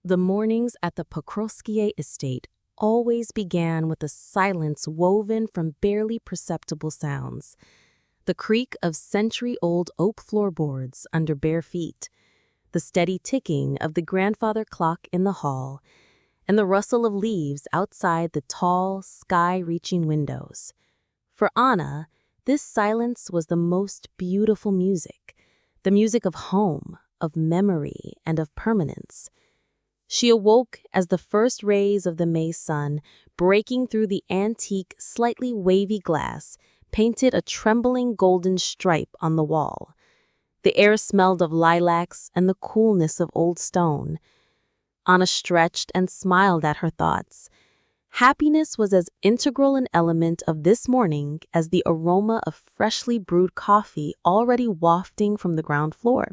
The mornings at the Pokrovsky estate always began with a silence woven from barely perceptible sounds. The creak of century-old oak floorboards under bare feet, the steady ticking of the grandfather clock in the hall, and the rustle of leaves outside the tall, sky-reaching windows. For Anna, this silence was the most beautiful music, the music of home, of memory, and of permanence. She awoke as the first rays of the May sun, breaking through the antique, slightly wavy glass, painted a trembling golden stripe on the wall. The air smelled of lilacs and the coolness of old stone. Anna stretched and smiled at her thoughts. Happiness was as integral an element of this morning as the aroma of freshly brewed coffee already wafting from the ground floor.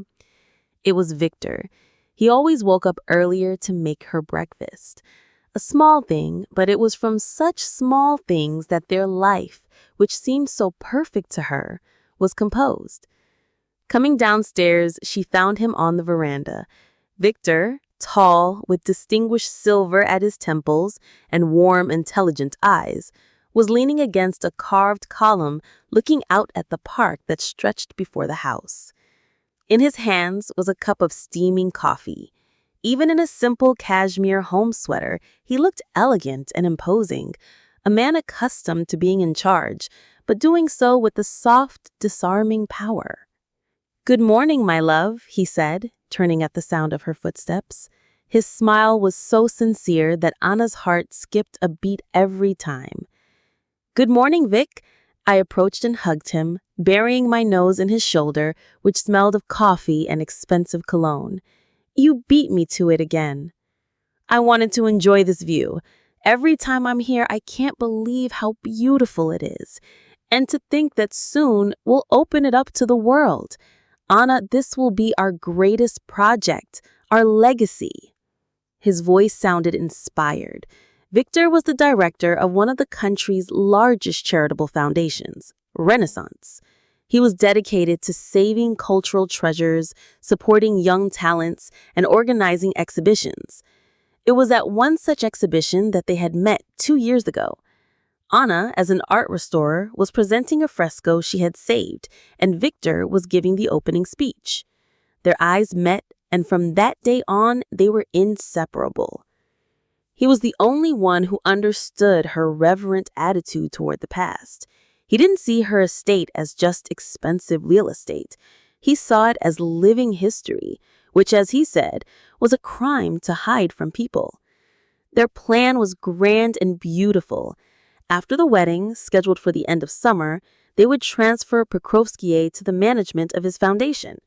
It was Victor. He always woke up earlier to make her breakfast. A small thing, but it was from such small things that their life, which seemed so perfect to her, was composed. Coming downstairs, she found him on the veranda. Victor, tall, with distinguished silver at his temples and warm, intelligent eyes, was leaning against a carved column looking out at the park that stretched before the house. In his hands was a cup of steaming coffee. Even in a simple cashmere home sweater, he looked elegant and imposing, a man accustomed to being in charge, but doing so with a soft, disarming power. "Good morning, my love," he said, turning at the sound of her footsteps. His smile was so sincere that Anna's heart skipped a beat every time. "Good morning, Vic." I approached and hugged him, burying my nose in his shoulder, which smelled of coffee and expensive cologne. "You beat me to it again." "I wanted to enjoy this view. Every time I'm here, I can't believe how beautiful it is. And to think that soon we'll open it up to the world. Anna, this will be our greatest project, our legacy." His voice sounded inspired. Victor was the director of one of the country's largest charitable foundations, Renaissance. He was dedicated to saving cultural treasures, supporting young talents, and organizing exhibitions. It was at one such exhibition that they had met 2 years ago. Anna, as an art restorer, was presenting a fresco she had saved, and Victor was giving the opening speech. Their eyes met, and from that day on, they were inseparable. He was the only one who understood her reverent attitude toward the past. He didn't see her estate as just expensive real estate. He saw it as living history, which, as he said, was a crime to hide from people. Their plan was grand and beautiful. After the wedding, scheduled for the end of summer, they would transfer Pokrovsky to the management of his foundation.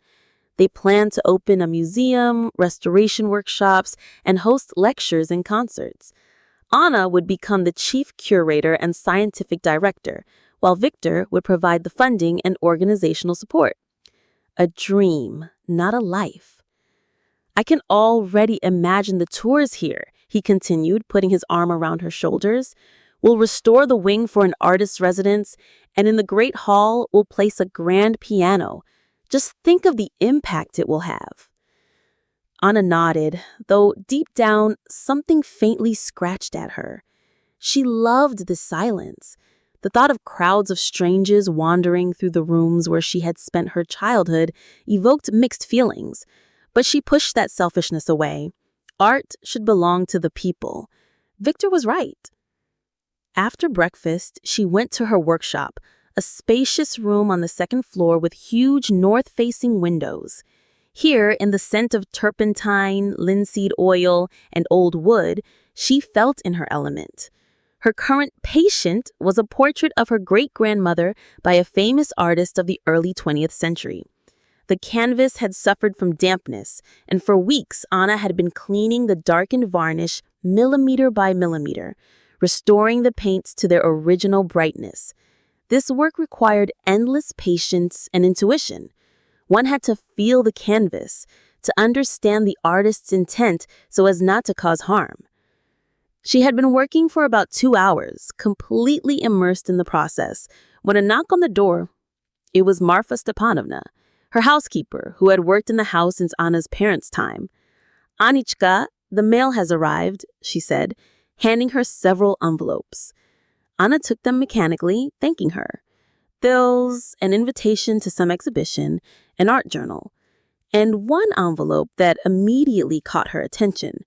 They planned to open a museum, restoration workshops, and host lectures and concerts. Anna would become the chief curator and scientific director, while Victor would provide the funding and organizational support. A dream, not a life. "I can already imagine the tours here," he continued, putting his arm around her shoulders. "We'll restore the wing for an artist's residence, and in the great hall, we'll place a grand piano. Just think of the impact it will have." Anna nodded, though deep down, something faintly scratched at her. She loved the silence. The thought of crowds of strangers wandering through the rooms where she had spent her childhood evoked mixed feelings, but she pushed that selfishness away. Art should belong to the people. Victor was right. After breakfast, she went to her workshop, a spacious room on the second floor with huge north-facing windows. Here, in the scent of turpentine, linseed oil, and old wood, she felt in her element. Her current patient was a portrait of her great-grandmother by a famous artist of the early 20th century. The canvas had suffered from dampness, and for weeks Anna had been cleaning the darkened varnish millimeter by millimeter, restoring the paints to their original brightness. This work required endless patience and intuition. One had to feel the canvas, to understand the artist's intent so as not to cause harm. She had been working for about 2 hours, completely immersed in the process, when a knock on the door. It was Marfa Stepanovna, her housekeeper, who had worked in the house since Anna's parents' time. "Anichka," "The mail has arrived," she said, handing her several envelopes. Anna took them mechanically, thanking her. Bills, an invitation to some exhibition, an art journal, and one envelope that immediately caught her attention.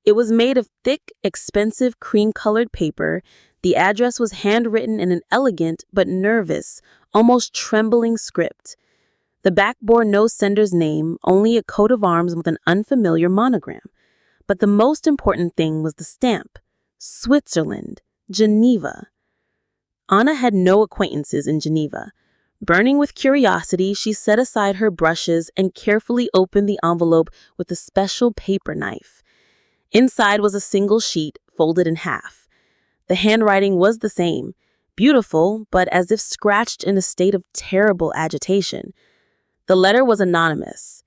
It was made of thick, expensive cream-colored paper. The address was handwritten in an elegant but nervous, almost trembling script. The back bore no sender's name, only a coat of arms with an unfamiliar monogram. But the most important thing was the stamp. Switzerland, Geneva. Anna had no acquaintances in Geneva. Burning with curiosity, she set aside her brushes and carefully opened the envelope with a special paper knife. Inside was a single sheet, folded in half. The handwriting was the same, beautiful, but as if scratched in a state of terrible agitation. The letter was anonymous.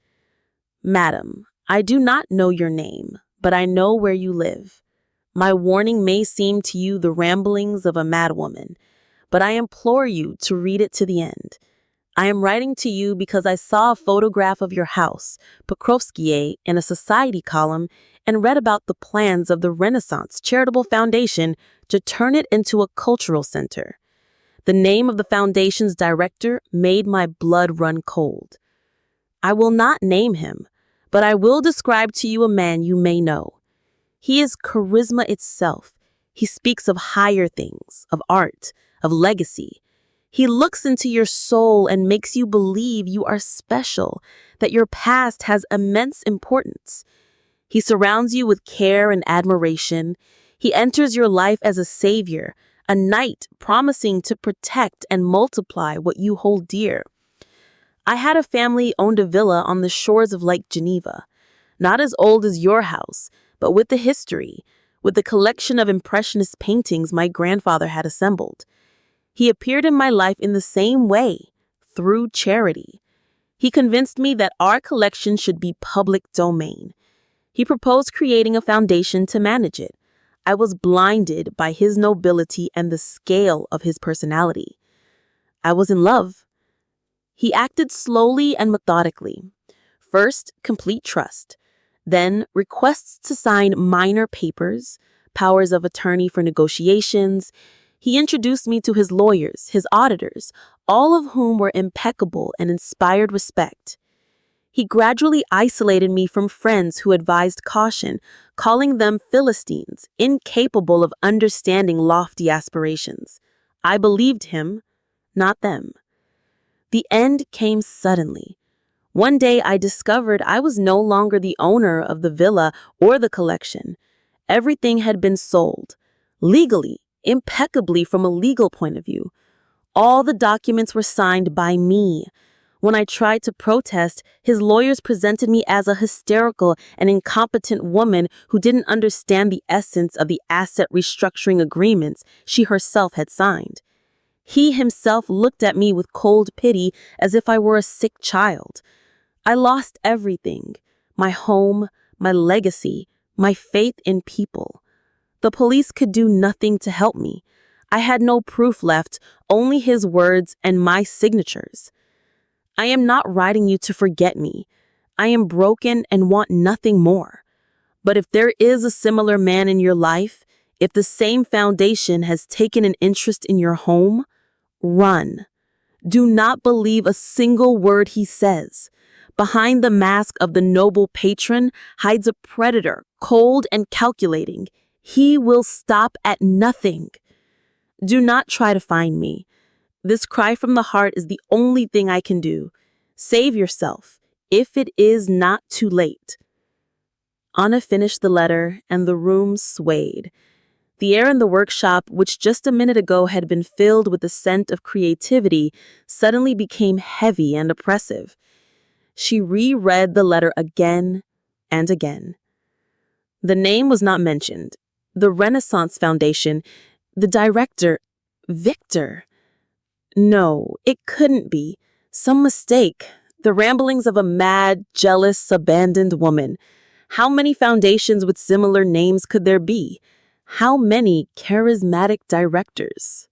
"Madam, I do not know your name, but I know where you live. My warning may seem to you the ramblings of a madwoman, but I implore you to read it to the end. I am writing to you because I saw a photograph of your house, Pokrovskiye, in a society column and read about the plans of the Renaissance Charitable Foundation to turn it into a cultural center. The name of the foundation's director made my blood run cold. I will not name him, but I will describe to you a man you may know. He is charisma itself. He speaks of higher things, of art, of legacy. He looks into your soul and makes you believe you are special, that your past has immense importance. He surrounds you with care and admiration. He enters your life as a savior, a knight promising to protect and multiply what you hold dear. I had a family owned a villa on the shores of Lake Geneva, not as old as your house, but with the history, with the collection of impressionist paintings my grandfather had assembled. He appeared in my life in the same way, through charity. He convinced me that our collection should be public domain. He proposed creating a foundation to manage it. I was blinded by his nobility and the scale of his personality. I was in love. He acted slowly and methodically. First, complete trust. Then, requests to sign minor papers, powers of attorney for negotiations. He introduced me to his lawyers, his auditors, all of whom were impeccable and inspired respect. He gradually isolated me from friends who advised caution, calling them Philistines, incapable of understanding lofty aspirations. I believed him, not them. The end came suddenly. One day I discovered I was no longer the owner of the villa or the collection. Everything had been sold, legally, impeccably from a legal point of view. All the documents were signed by me. When I tried to protest, his lawyers presented me as a hysterical and incompetent woman who didn't understand the essence of the asset restructuring agreements she herself had signed. He himself looked at me with cold pity as if I were a sick child. I lost everything, my home, my legacy, my faith in people. The police could do nothing to help me. I had no proof left, only his words and my signatures. I am not writing you to forget me. I am broken and want nothing more. But if there is a similar man in your life, if the same foundation has taken an interest in your home, run. Do not believe a single word he says. Behind the mask of the noble patron hides a predator, cold and calculating. He will stop at nothing. Do not try to find me. This cry from the heart is the only thing I can do. Save yourself, if it is not too late. Anna finished the letter, and the room swayed. The air in the workshop, which just a minute ago had been filled with the scent of creativity, suddenly became heavy and oppressive. She reread the letter again and again. The name was not mentioned. The Renaissance Foundation, the director, Victor. No, it couldn't be. Some mistake. The ramblings of a mad, jealous, abandoned woman. How many foundations with similar names could there be? How many charismatic directors?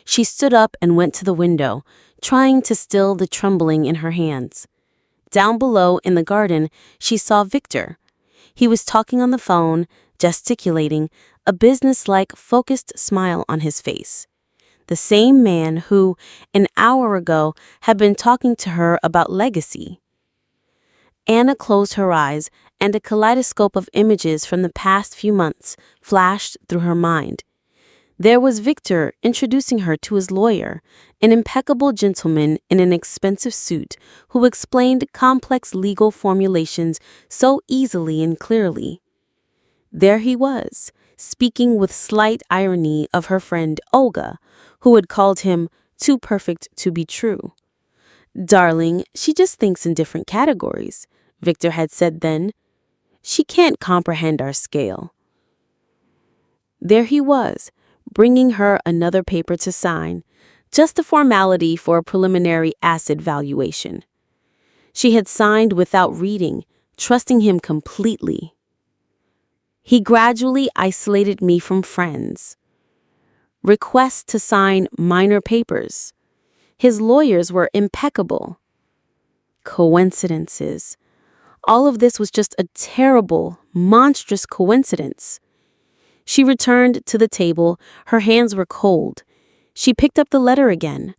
She stood up and went to the window, trying to still the trembling in her hands. Down below in the garden, she saw Victor. He was talking on the phone, gesticulating, a businesslike, focused smile on his face. The same man who, an hour ago, had been talking to her about legacy. Anna closed her eyes, and a kaleidoscope of images from the past few months flashed through her mind. There was Victor introducing her to his lawyer, an impeccable gentleman in an expensive suit who explained complex legal formulations so easily and clearly. There he was, speaking with slight irony of her friend Olga, who had called him too perfect to be true. "Darling, she just thinks in different categories," Victor had said then. "She can't comprehend our scale." There he was, bringing her another paper to sign, just a formality for a preliminary asset valuation. She had signed without reading, trusting him completely. He gradually isolated me from friends. Requests to sign minor papers. His lawyers were impeccable. Coincidences. All of this was just a terrible, monstrous coincidence. She returned to the table. Her hands were cold. She picked up the letter again.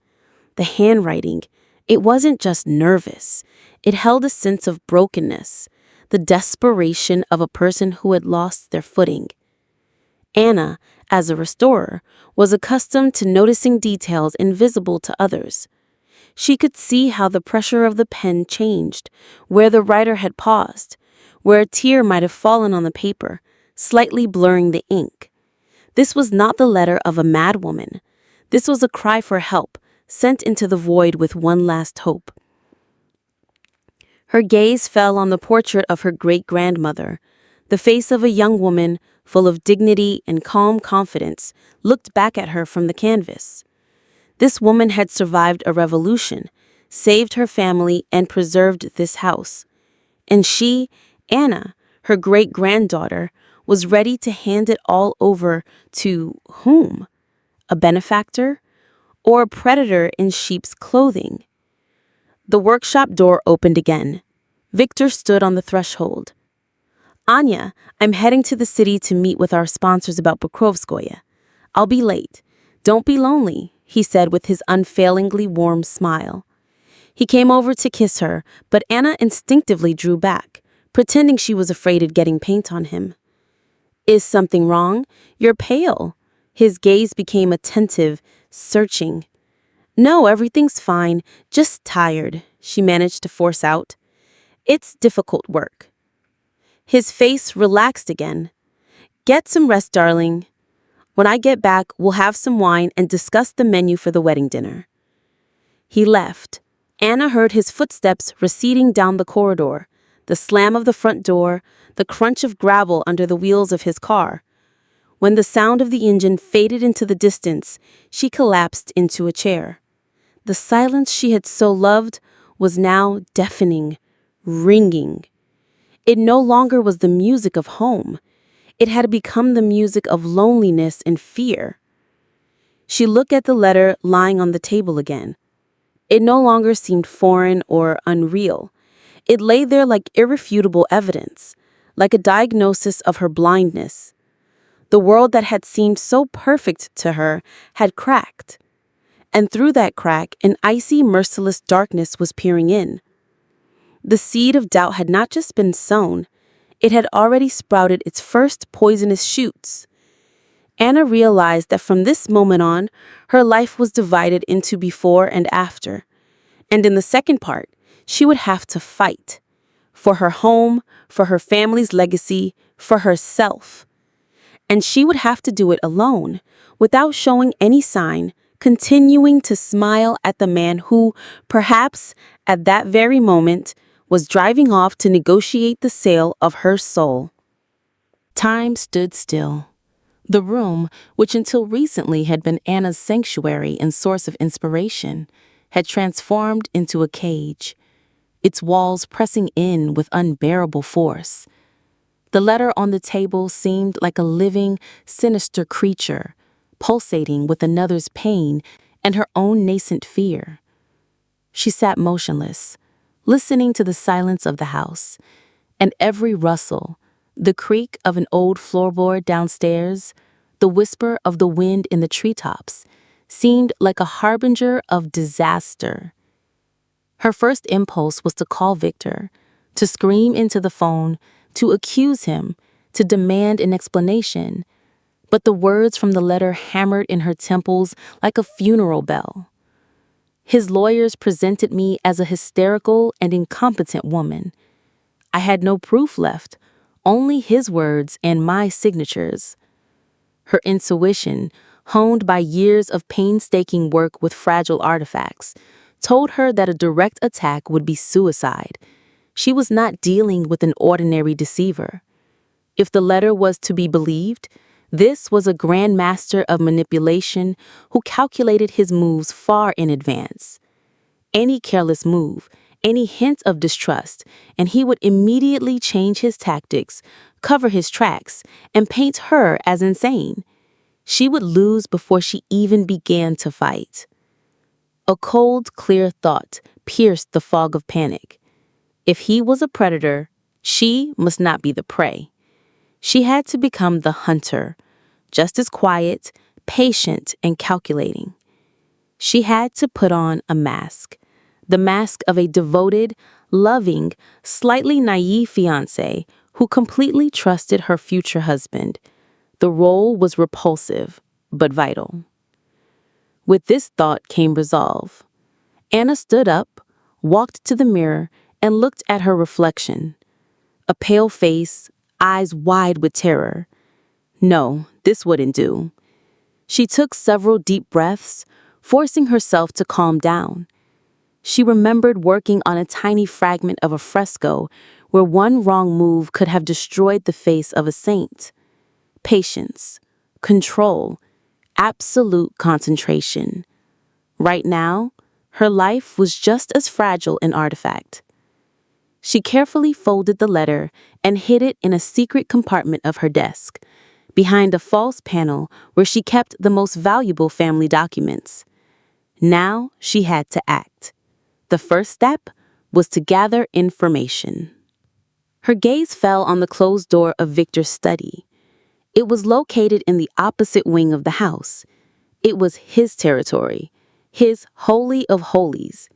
The handwriting, it wasn't just nervous. It held a sense of brokenness, the desperation of a person who had lost their footing. Anna, as a restorer, was accustomed to noticing details invisible to others. She could see how the pressure of the pen changed, where the writer had paused, where a tear might have fallen on the paper, slightly blurring the ink. This was not the letter of a madwoman. This was a cry for help, sent into the void with one last hope. Her gaze fell on the portrait of her great-grandmother. The face of a young woman, full of dignity and calm confidence, looked back at her from the canvas. This woman had survived a revolution, saved her family, and preserved this house. And she, Anna, her great-granddaughter, was ready to hand it all over to whom? A benefactor? Or a predator in sheep's clothing? The workshop door opened again. Victor stood on the threshold. "Anya, I'm heading to the city to meet with our sponsors about Pokrovskoye. I'll be late. Don't be lonely," he said with his unfailingly warm smile. He came over to kiss her, but Anna instinctively drew back, pretending she was afraid of getting paint on him. "Is something wrong? You're pale." His gaze became attentive, searching. "No, everything's fine. Just tired," she managed to force out. "It's difficult work." His face relaxed again. "Get some rest, darling. When I get back, we'll have some wine and discuss the menu for the wedding dinner." He left. Anna heard his footsteps receding down the corridor, the slam of the front door, the crunch of gravel under the wheels of his car. When the sound of the engine faded into the distance, she collapsed into a chair. The silence she had so loved was now deafening, ringing. It no longer was the music of home. It had become the music of loneliness and fear. She looked at the letter lying on the table again. It no longer seemed foreign or unreal. It lay there like irrefutable evidence, like a diagnosis of her blindness. The world that had seemed so perfect to her had cracked. And through that crack, an icy, merciless darkness was peering in. The seed of doubt had not just been sown, it had already sprouted its first poisonous shoots. Anna realized that from this moment on, her life was divided into before and after. And in the second part, she would have to fight. For her home, for her family's legacy, for herself. And she would have to do it alone, without showing any sign, continuing to smile at the man who, perhaps at that very moment, was driving off to negotiate the sale of her soul. Time stood still. The room, which until recently had been Anna's sanctuary and source of inspiration, had transformed into a cage, its walls pressing in with unbearable force. The letter on the table seemed like a living, sinister creature, pulsating with another's pain and her own nascent fear. She sat motionless, listening to the silence of the house, and every rustle, The creak of an old floorboard downstairs, the whisper of the wind in the treetops, seemed like a harbinger of disaster. Her first impulse was to call Victor, to scream into the phone, to accuse him, to demand an explanation, but the words from the letter hammered in her temples like a funeral bell. His lawyers presented me as a hysterical and incompetent woman. I had no proof left, only his words and my signatures. Her intuition, honed by years of painstaking work with fragile artifacts, told her that a direct attack would be suicide. She was not dealing with an ordinary deceiver. If the letter was to be believed, this was a grand master of manipulation who calculated his moves far in advance. Any careless move, any hint of distrust, and he would immediately change his tactics, cover his tracks, and paint her as insane. She would lose before she even began to fight. A cold, clear thought pierced the fog of panic. If he was a predator, she must not be the prey. She had to become the hunter, just as quiet, patient, and calculating. She had to put on a mask, the mask of a devoted, loving, slightly naive fiancé who completely trusted her future husband. The role was repulsive, but vital. With this thought came resolve. Anna stood up, walked to the mirror, and looked at her reflection. A pale face, eyes wide with terror. No, this wouldn't do. She took several deep breaths, forcing herself to calm down. She remembered working on a tiny fragment of a fresco where one wrong move could have destroyed the face of a saint. Patience, control, absolute concentration. Right now, her life was just as fragile an artifact. She carefully folded the letter and hid it in a secret compartment of her desk, behind a false panel where she kept the most valuable family documents. Now she had to act. The first step was to gather information. Her gaze fell on the closed door of Victor's study. It was located in the opposite wing of the house. It was his territory, his holy of holies.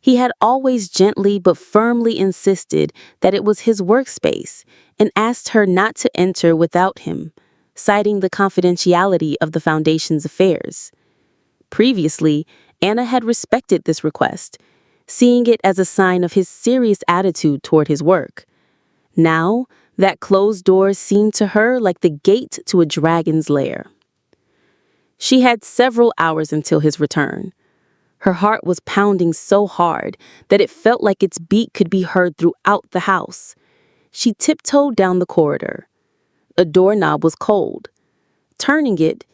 He had always gently but firmly insisted that it was his workspace and asked her not to enter without him, citing the confidentiality of the foundation's affairs. Previously, Anna had respected this request, seeing it as a sign of his serious attitude toward his work. Now, that closed door seemed to her like the gate to a dragon's lair. She had several hours until his return. Her heart was pounding so hard that it felt like its beat could be heard throughout the house. She tiptoed down the corridor. A doorknob was cold. Turning it,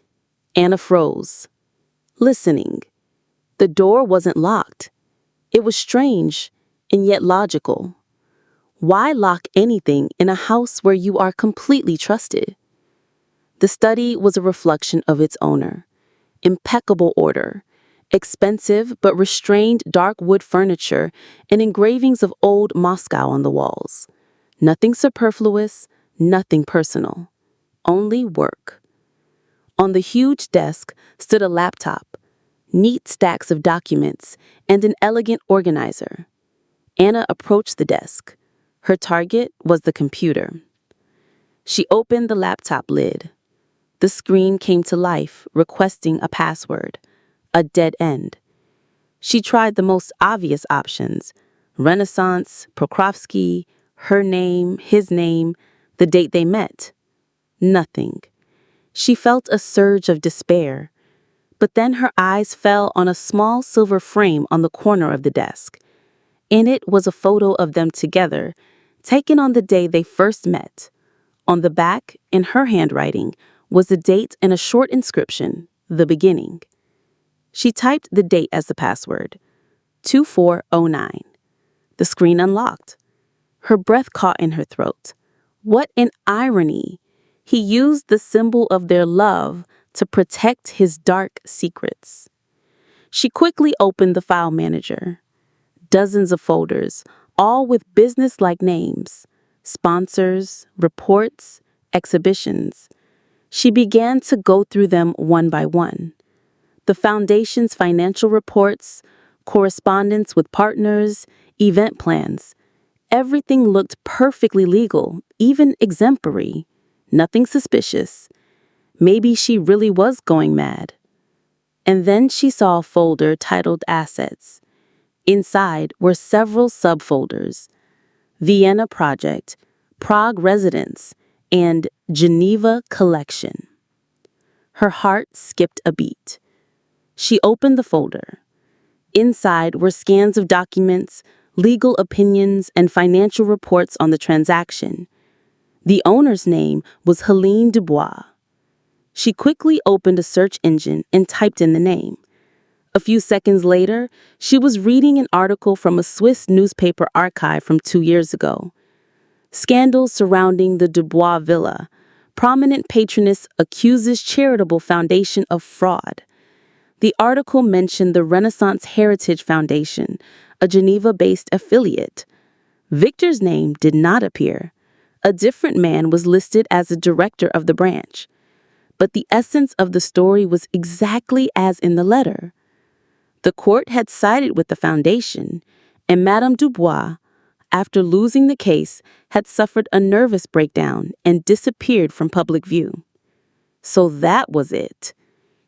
Anna froze, listening. The door wasn't locked. It was strange and yet logical. Why lock anything in a house where you are completely trusted? The study was a reflection of its owner. Impeccable order, expensive but restrained dark wood furniture, and engravings of old Moscow on the walls. Nothing superfluous, nothing personal. Only work. On the huge desk stood a laptop, neat stacks of documents, and an elegant organizer. Anna approached the desk. Her target was the computer. She opened the laptop lid. The screen came to life, requesting a password. A dead end. She tried the most obvious options: Renaissance, Prokofsky, her name, his name, the date they met. Nothing. She felt a surge of despair. But then her eyes fell on a small silver frame on the corner of the desk. In it was a photo of them together, taken on the day they first met. On the back, in her handwriting, was the date and a short inscription, the beginning. She typed the date as the password, 2409. The screen unlocked. Her breath caught in her throat. What an irony! He used the symbol of their love to protect his dark secrets. She quickly opened the file manager. Dozens of folders, all with business-like names. sponsors, reports, exhibitions. She began to go through them one by one. The foundation's financial reports, correspondence with partners, event plans. Everything looked perfectly legal, even exemplary. Nothing suspicious. Maybe she really was going mad. And then she saw a folder titled Assets. Inside were several subfolders: Vienna Project, Prague Residence, and Geneva Collection. Her heart skipped a beat. She opened the folder. Inside were scans of documents, legal opinions, and financial reports on the transaction. The owner's name was Helene Dubois. She quickly opened a search engine and typed in the name. A few seconds later, she was reading an article from a Swiss newspaper archive from 2 years ago. Scandals surrounding the Dubois villa. Prominent patroness accuses charitable foundation of fraud. The article mentioned the Renaissance Heritage Foundation, a Geneva-based affiliate. Victor's name did not appear. A different man was listed as the director of the branch. But the essence of the story was exactly as in the letter. The court had sided with the foundation, and Madame Dubois, after losing the case, had suffered a nervous breakdown and disappeared from public view. So that was it.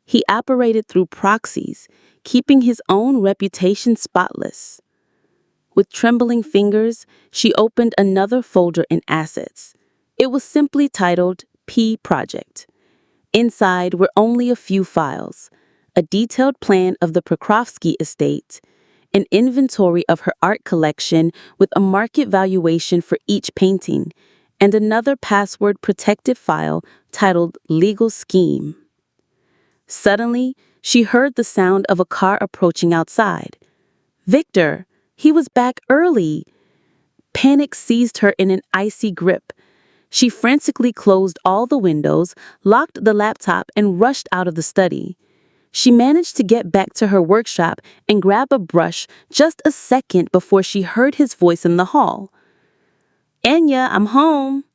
He operated through proxies, keeping his own reputation spotless. With trembling fingers, she opened another folder in Assets. It was simply titled P Project. Inside were only a few files: a detailed plan of the Pokrovsky estate, an inventory of her art collection with a market valuation for each painting, and another password-protected file titled Legal Scheme. Suddenly, she heard the sound of a car approaching outside. Victor! He was back early! Panic seized her in an icy grip. She frantically closed all the windows, locked the laptop, and rushed out of the study. She managed to get back to her workshop and grab a brush just a second before she heard his voice in the hall. "Anya, I'm home."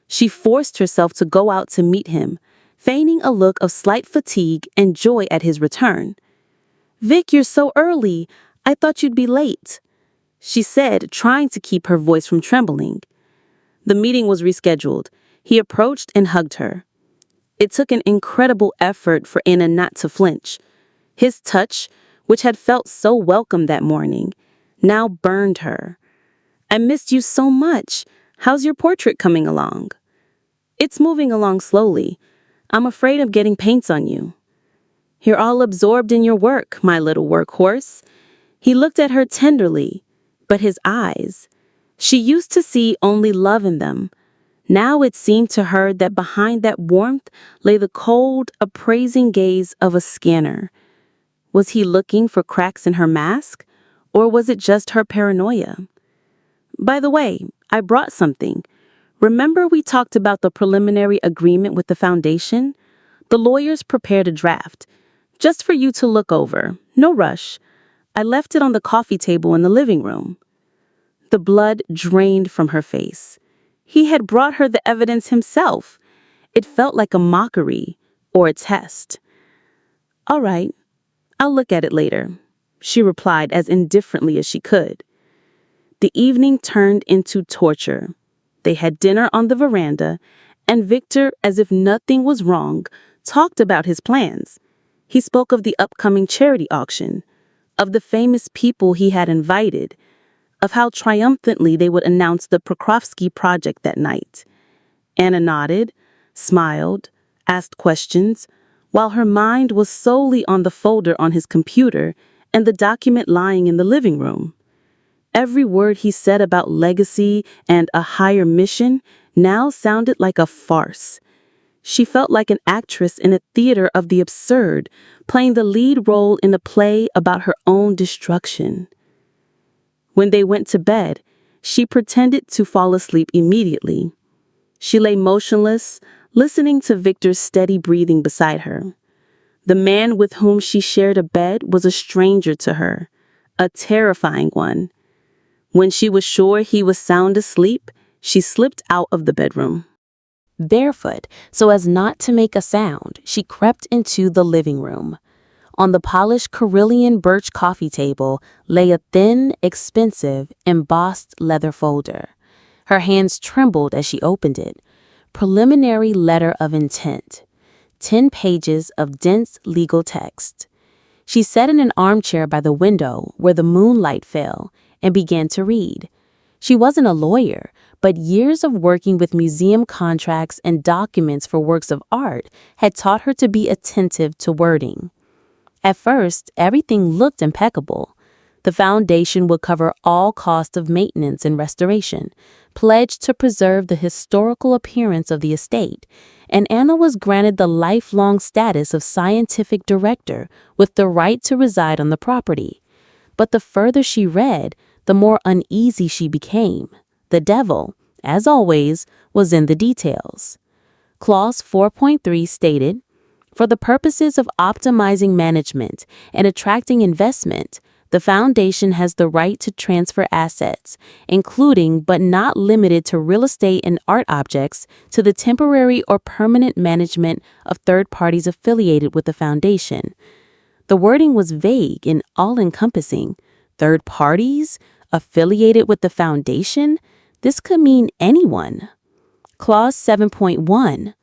She forced herself to go out to meet him, feigning a look of slight fatigue and joy at his return. "Vic, you're so early. I thought you'd be late," she said, trying to keep her voice from trembling. The meeting was rescheduled. He approached and hugged her. It took an incredible effort for Anna not to flinch. His touch, which had felt so welcome that morning, now burned her. "I missed you so much. How's your portrait coming along?" "It's moving along slowly. I'm afraid of getting paints on you." "You're all absorbed in your work, my little workhorse." He looked at her tenderly, but his eyes, she used to see only love in them. Now it seemed to her that behind that warmth lay the cold, appraising gaze of a scanner. Was he looking for cracks in her mask, or was it just her paranoia? "By the way, I brought something. Remember we talked about the preliminary agreement with the foundation? The lawyers prepared a draft, just for you to look over. No rush. I left it on the coffee table in the living room." The blood drained from her face. He had brought her the evidence himself. It felt like a mockery or a test. "All right, I'll look at it later," she replied as indifferently as she could. The evening turned into torture. They had dinner on the veranda, and Victor, as if nothing was wrong, talked about his plans. He spoke of the upcoming charity auction, of the famous people he had invited, of how triumphantly they would announce the Pokrovsky project that night. Anna nodded, smiled, asked questions, while her mind was solely on the folder on his computer and the document lying in the living room. Every word he said about legacy and a higher mission now sounded like a farce. She felt like an actress in a theater of the absurd, playing the lead role in a play about her own destruction. When they went to bed, she pretended to fall asleep immediately. She lay motionless, listening to Victor's steady breathing beside her. The man with whom she shared a bed was a stranger to her, a terrifying one. When she was sure he was sound asleep, She slipped out of the bedroom. Barefoot, so as not to make a sound, she crept into the living room. On the polished Carillion birch coffee table lay a thin, expensive, embossed leather folder. Her hands trembled as she opened it. Preliminary letter of intent. 10 pages of dense legal text. She sat in an armchair by the window where the moonlight fell and began to read. She wasn't a lawyer, but years of working with museum contracts and documents for works of art had taught her to be attentive to wording. At first, everything looked impeccable. The foundation would cover all costs of maintenance and restoration, pledged to preserve the historical appearance of the estate, and Anna was granted the lifelong status of scientific director with the right to reside on the property. But the further she read, the more uneasy she became. The devil, as always, was in the details. Clause 4.3 stated, "For the purposes of optimizing management and attracting investment, the foundation has the right to transfer assets, including but not limited to real estate and art objects, to the temporary or permanent management of third parties affiliated with the foundation." The wording was vague and all-encompassing. Third parties? Affiliated with the foundation? This could mean anyone. Clause 7.1.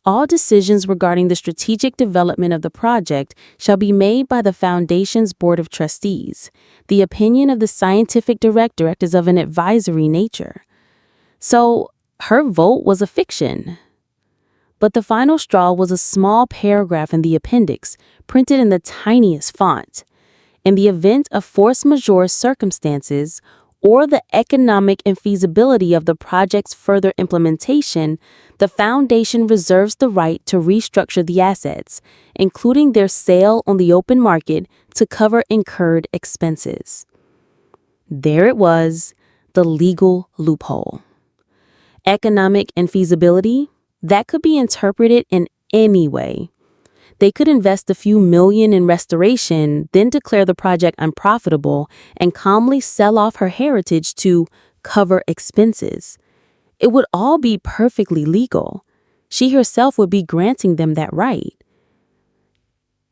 All decisions regarding the strategic development of the project shall be made by the Foundation's Board of Trustees. The opinion of the scientific director is of an advisory nature. So, her vote was a fiction. But the final straw was a small paragraph in the appendix, printed in the tiniest font. In the event of force majeure circumstances, or the economic infeasibility of the project's further implementation, the foundation reserves the right to restructure the assets, including their sale on the open market, to cover incurred expenses. There it was, the legal loophole. Economic infeasibility, that could be interpreted in any way. They could invest a few million in restoration, then declare the project unprofitable and calmly sell off her heritage to cover expenses. It would all be perfectly legal. She herself would be granting them that right.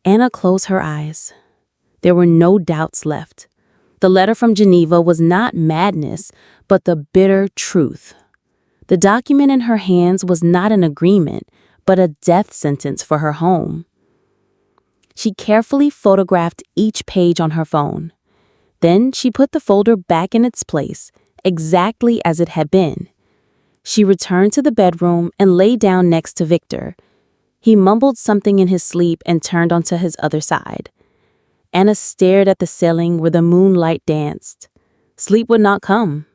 Anna closed her eyes. There were no doubts left. The letter from Geneva was not madness, but the bitter truth. The document in her hands was not an agreement, but a death sentence for her home. She carefully photographed each page on her phone. Then she put the folder back in its place, exactly as it had been. She returned to the bedroom and lay down next to Victor. He mumbled something in his sleep and turned onto his other side. Anna stared at the ceiling where the moonlight danced. Sleep would not come.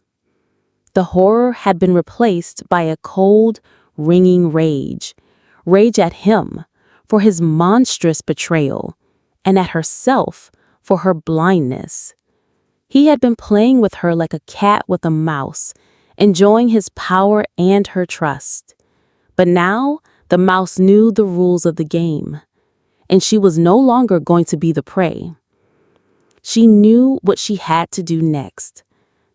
The horror had been replaced by a cold, ringing rage. Rage at him for his monstrous betrayal, and at herself for her blindness. He had been playing with her like a cat with a mouse, enjoying his power and her trust. But now the mouse knew the rules of the game, and she was no longer going to be the prey. She knew what she had to do next.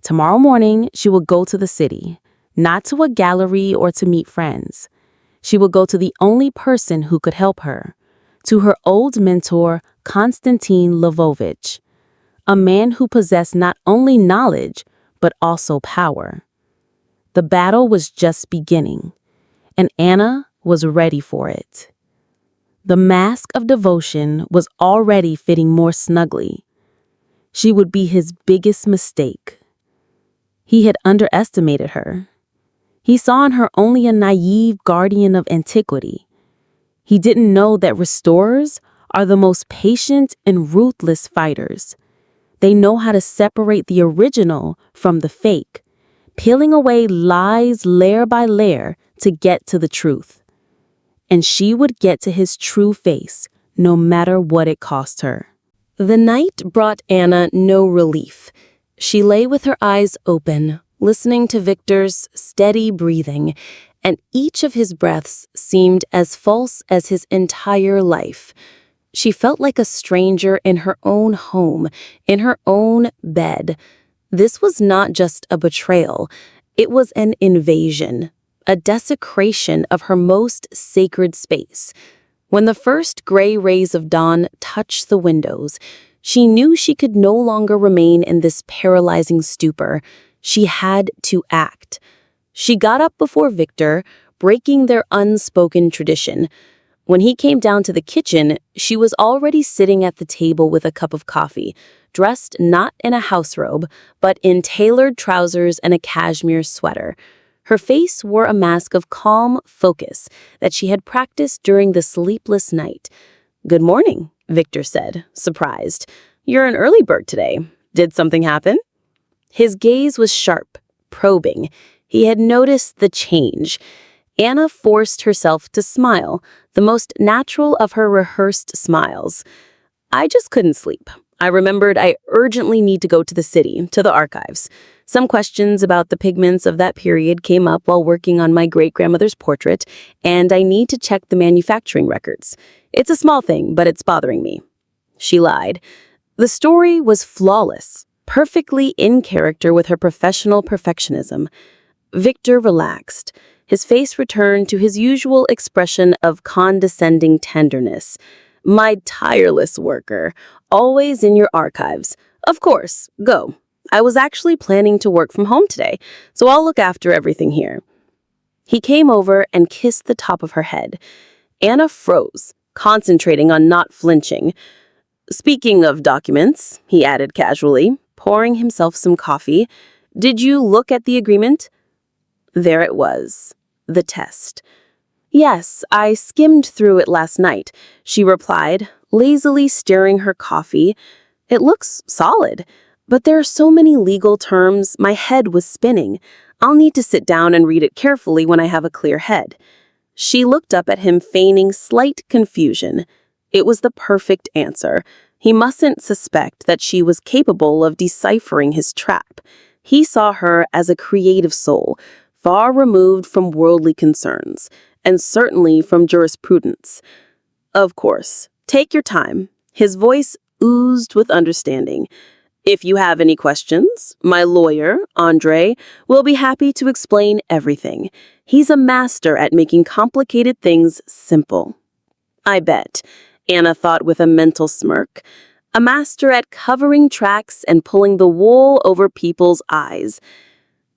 Tomorrow morning, she would go to the city, not to a gallery or to meet friends. She would go to the only person who could help her, to her old mentor, Konstantin Lvovich, a man who possessed not only knowledge, but also power. The battle was just beginning, and Anna was ready for it. The mask of devotion was already fitting more snugly. She would be his biggest mistake. He had underestimated her. He saw in her only a naive guardian of antiquity. He didn't know that restorers are the most patient and ruthless fighters. They know how to separate the original from the fake, peeling away lies layer by layer to get to the truth. And she would get to his true face, no matter what it cost her. The night brought Anna no relief. She lay with her eyes open, listening to Victor's steady breathing, and each of his breaths seemed as false as his entire life. She felt like a stranger in her own home, in her own bed. This was not just a betrayal. It was an invasion, a desecration of her most sacred space. When the first gray rays of dawn touched the windows, she knew she could no longer remain in this paralyzing stupor. She had to act. She got up before Victor, breaking their unspoken tradition. When he came down to the kitchen, she was already sitting at the table with a cup of coffee, dressed not in a house robe, but in tailored trousers and a cashmere sweater. Her face wore a mask of calm focus that she had practiced during the sleepless night. "Good morning," Victor said, surprised. "You're an early bird today. Did something happen?" His gaze was sharp, probing. He had noticed the change. Anna forced herself to smile, the most natural of her rehearsed smiles. "I just couldn't sleep. I remembered I urgently need to go to the city, to the archives. Some questions about the pigments of that period came up while working on my great-grandmother's portrait, and I need to check the manufacturing records. It's a small thing, but it's bothering me." She lied. The story was flawless, perfectly in character with her professional perfectionism. Victor relaxed. His face returned to his usual expression of condescending tenderness. "My tireless worker, always in your archives. Of course, go. I was actually planning to work from home today, so I'll look after everything here." He came over and kissed the top of her head. Anna froze, concentrating on not flinching. "Speaking of documents," he added casually, pouring himself some coffee, "did you look at the agreement?" There it was, the test. "Yes, I skimmed through it last night," she replied, lazily stirring her coffee. "It looks solid, but there are so many legal terms, my head was spinning. I'll need to sit down and read it carefully when I have a clear head." She looked up at him, feigning slight confusion. It was the perfect answer. He mustn't suspect that she was capable of deciphering his trap. He saw her as a creative soul, far removed from worldly concerns, and certainly from jurisprudence. "Of course, take your time." His voice oozed with understanding. "If you have any questions, my lawyer, Andre, will be happy to explain everything. He's a master at making complicated things simple." "I bet," Anna thought with a mental smirk. A master at covering tracks and pulling the wool over people's eyes.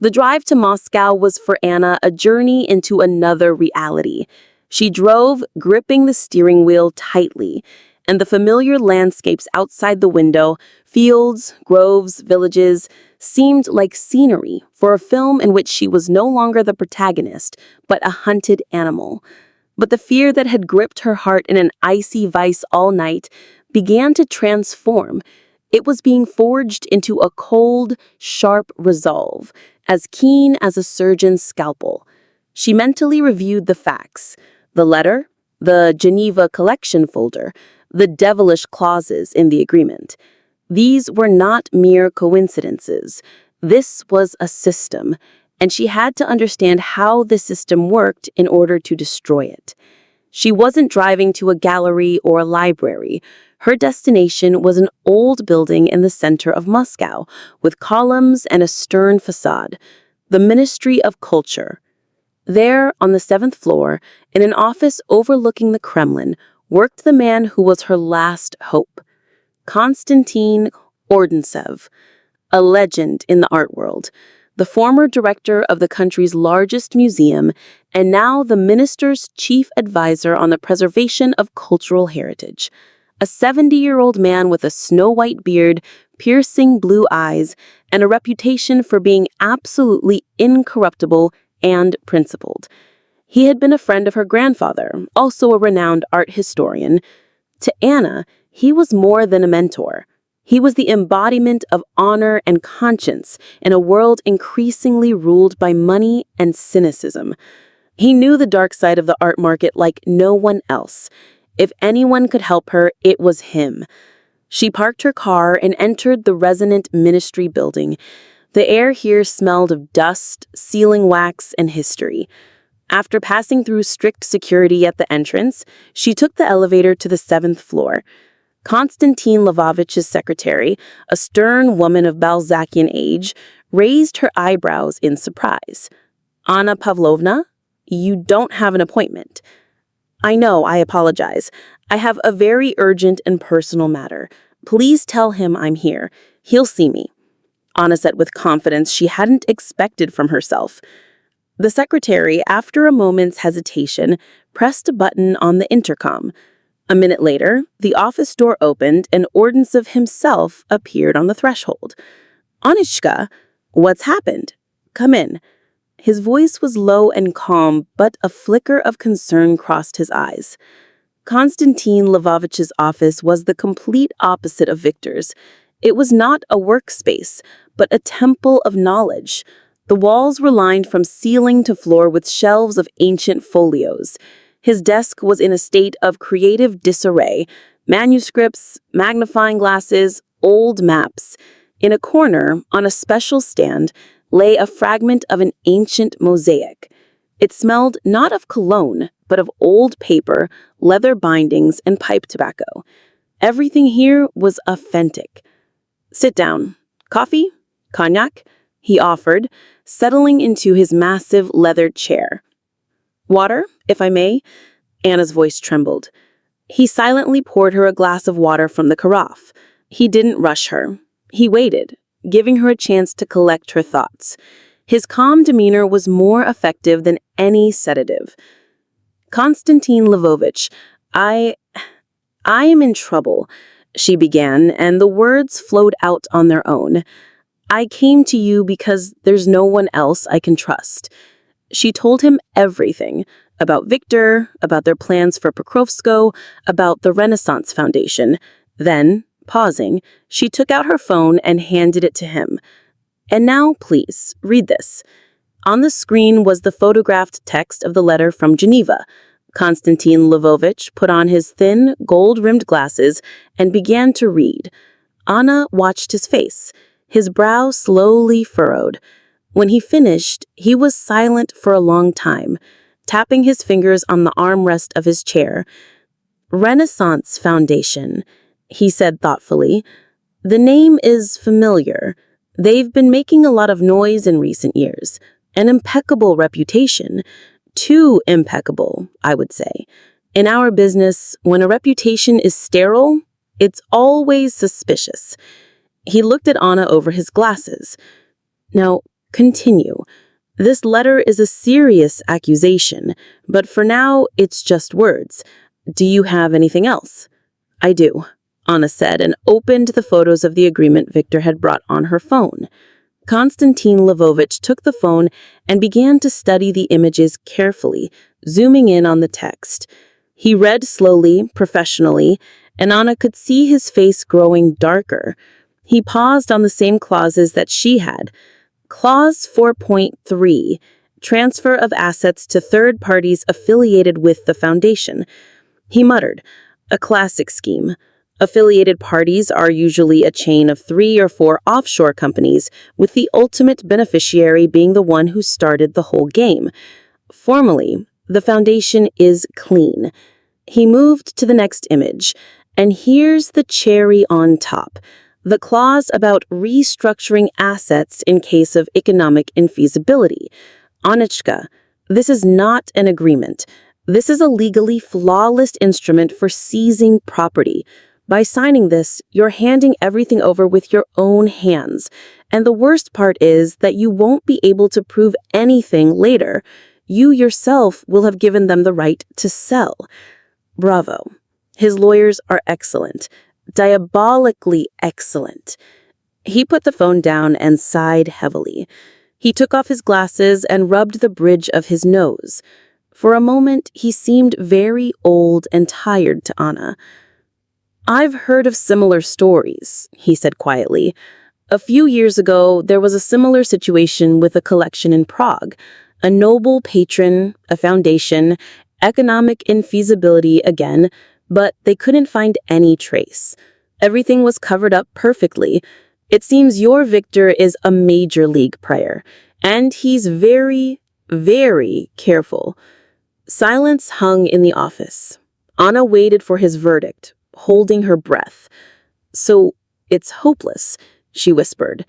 The drive to Moscow was for Anna a journey into another reality. She drove, gripping the steering wheel tightly, and the familiar landscapes outside the window, fields, groves, villages, seemed like scenery for a film in which she was no longer the protagonist, but a hunted animal. But the fear that had gripped her heart in an icy vice all night began to transform. It was being forged into a cold, sharp resolve, as keen as a surgeon's scalpel. She mentally reviewed the facts: the letter, the Geneva collection folder, the devilish clauses in the agreement. These were not mere coincidences. This was a system, and she had to understand how the system worked in order to destroy it. She wasn't driving to a gallery or a library. Her destination was an old building in the center of Moscow, with columns and a stern facade, the Ministry of Culture. There, on the 7th floor, in an office overlooking the Kremlin, worked the man who was her last hope, Konstantin Ordintsev, a legend in the art world, the former director of the country's largest museum, and now the minister's chief advisor on the preservation of cultural heritage. A 70-year-old man with a snow-white beard, piercing blue eyes, and a reputation for being absolutely incorruptible and principled. He had been a friend of her grandfather, also a renowned art historian. To Anna, he was more than a mentor. He was the embodiment of honor and conscience in a world increasingly ruled by money and cynicism. He knew the dark side of the art market like no one else. If anyone could help her, it was him. She parked her car and entered the resonant ministry building. The air here smelled of dust, sealing wax, and history. After passing through strict security at the entrance, she took the elevator to the 7th floor. Konstantin Lvovich's secretary, a stern woman of Balzacian age, raised her eyebrows in surprise. "Anna Pavlovna, you don't have an appointment." "I know, I apologize. I have a very urgent and personal matter. Please tell him I'm here. He'll see me," Anna said with confidence she hadn't expected from herself. The secretary, after a moment's hesitation, pressed a button on the intercom. A minute later, the office door opened and Ordensov himself appeared on the threshold. "Anishka, what's happened? Come in." His voice was low and calm, but a flicker of concern crossed his eyes. Konstantin Lvovich's office was the complete opposite of Victor's. It was not a workspace, but a temple of knowledge. The walls were lined from ceiling to floor with shelves of ancient folios. His desk was in a state of creative disarray: manuscripts, magnifying glasses, old maps. In a corner, on a special stand, lay a fragment of an ancient mosaic. It smelled not of cologne, but of old paper, leather bindings, and pipe tobacco. Everything here was authentic. "Sit down. Coffee? Cognac?" he offered, settling into his massive leathered chair. "Water, if I may?" Anna's voice trembled. He silently poured her a glass of water from the carafe. He didn't rush her. He waited, giving her a chance to collect her thoughts. His calm demeanor was more effective than any sedative. "Konstantin Lvovich, I am in trouble," she began, and the words flowed out on their own. "I came to you because there's no one else I can trust." She told him everything about Victor, about their plans for Pokrovskoe, about the Renaissance Foundation. Then, pausing, she took out her phone and handed it to him. "And now, please, read this." On the screen was the photographed text of the letter from Geneva. Konstantin Lvovich put on his thin, gold-rimmed glasses and began to read. Anna watched his face. His brow slowly furrowed. When he finished, he was silent for a long time, tapping his fingers on the armrest of his chair. "Renaissance Foundation," he said thoughtfully. "The name is familiar. They've been making a lot of noise in recent years. An impeccable reputation. Too impeccable, I would say. In our business, when a reputation is sterile, it's always suspicious." He looked at Anna over his glasses. "Now, continue. This letter is a serious accusation, but for now, it's just words. Do you have anything else?" "I do," Anna said, and opened the photos of the agreement Victor had brought on her phone. Konstantin Lvovich took the phone and began to study the images carefully, zooming in on the text. He read slowly, professionally, and Anna could see his face growing darker. He paused on the same clauses that she had. Clause 4.3, transfer of assets to third parties affiliated with the foundation. He muttered, "A classic scheme. Affiliated parties are usually a chain of 3 or 4 offshore companies, with the ultimate beneficiary being the one who started the whole game. Formally, the foundation is clean." He moved to the next image, and here's the cherry on top. The clause about restructuring assets in case of economic infeasibility. "Anichka, this is not an agreement. This is a legally flawless instrument for seizing property. By signing this, you're handing everything over with your own hands. And the worst part is that you won't be able to prove anything later. You yourself will have given them the right to sell." Bravo. His lawyers are excellent. Diabolically excellent. He put the phone down and sighed heavily. He took off his glasses and rubbed the bridge of his nose. For a moment, he seemed very old and tired to Anna. "I've heard of similar stories," he said quietly. "A few years ago, there was a similar situation with a collection in Prague. A noble patron, a foundation, economic infeasibility again, but they couldn't find any trace. Everything was covered up perfectly. It seems your Victor is a major league player, and he's very, very careful." Silence hung in the office. Anna waited for his verdict, holding her breath. "So, it's hopeless," she whispered.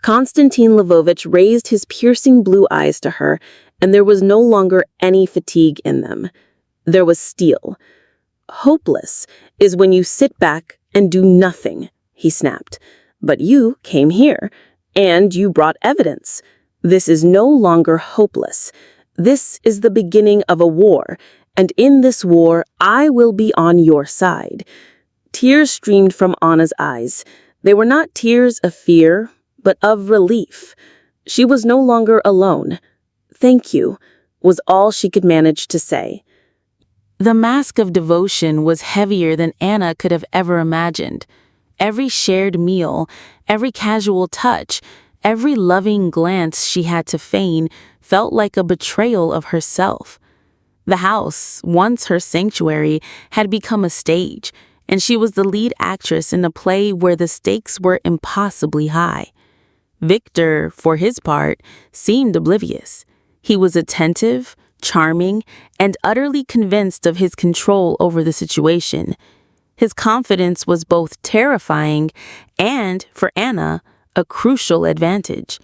Konstantin Lvovich raised his piercing blue eyes to her, and there was no longer any fatigue in them. There was steel. Hopeless is when you sit back and do nothing, he snapped. But you came here, and you brought evidence. This is no longer hopeless. This is the beginning of a war, and in this war, I will be on your side. Tears streamed from Anna's eyes. They were not tears of fear, but of relief. She was no longer alone. "Thank you," was all she could manage to say. The mask of devotion was heavier than Anna could have ever imagined. Every shared meal, every casual touch, every loving glance she had to feign felt like a betrayal of herself. The house, once her sanctuary, had become a stage, and she was the lead actress in a play where the stakes were impossibly high. Victor, for his part, seemed oblivious. He was attentive, charming, and utterly convinced of his control over the situation. His confidence was both terrifying and, for Anna, a crucial advantage.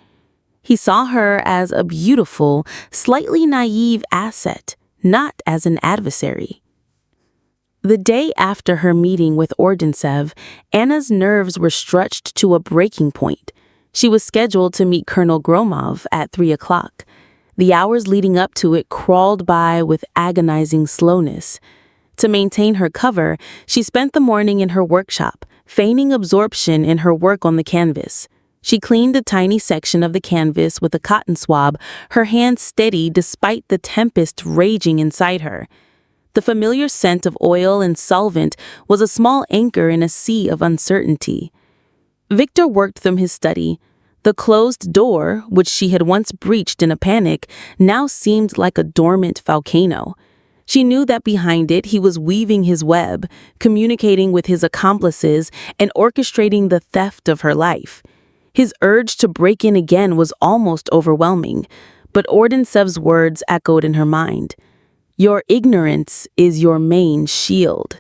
He saw her as a beautiful, slightly naive asset, not as an adversary. The day after her meeting with Ordintsev, Anna's nerves were stretched to a breaking point. She was scheduled to meet Colonel Gromov at 3 o'clock. The hours leading up to it crawled by with agonizing slowness. To maintain her cover, she spent the morning in her workshop, feigning absorption in her work on the canvas. She cleaned a tiny section of the canvas with a cotton swab, her hands steady despite the tempest raging inside her. The familiar scent of oil and solvent was a small anchor in a sea of uncertainty. Victor worked from his study. The closed door, which she had once breached in a panic, now seemed like a dormant volcano. She knew that behind it he was weaving his web, communicating with his accomplices, and orchestrating the theft of her life. His urge to break in again was almost overwhelming, but Ordintsev's words echoed in her mind. "Your ignorance is your main shield."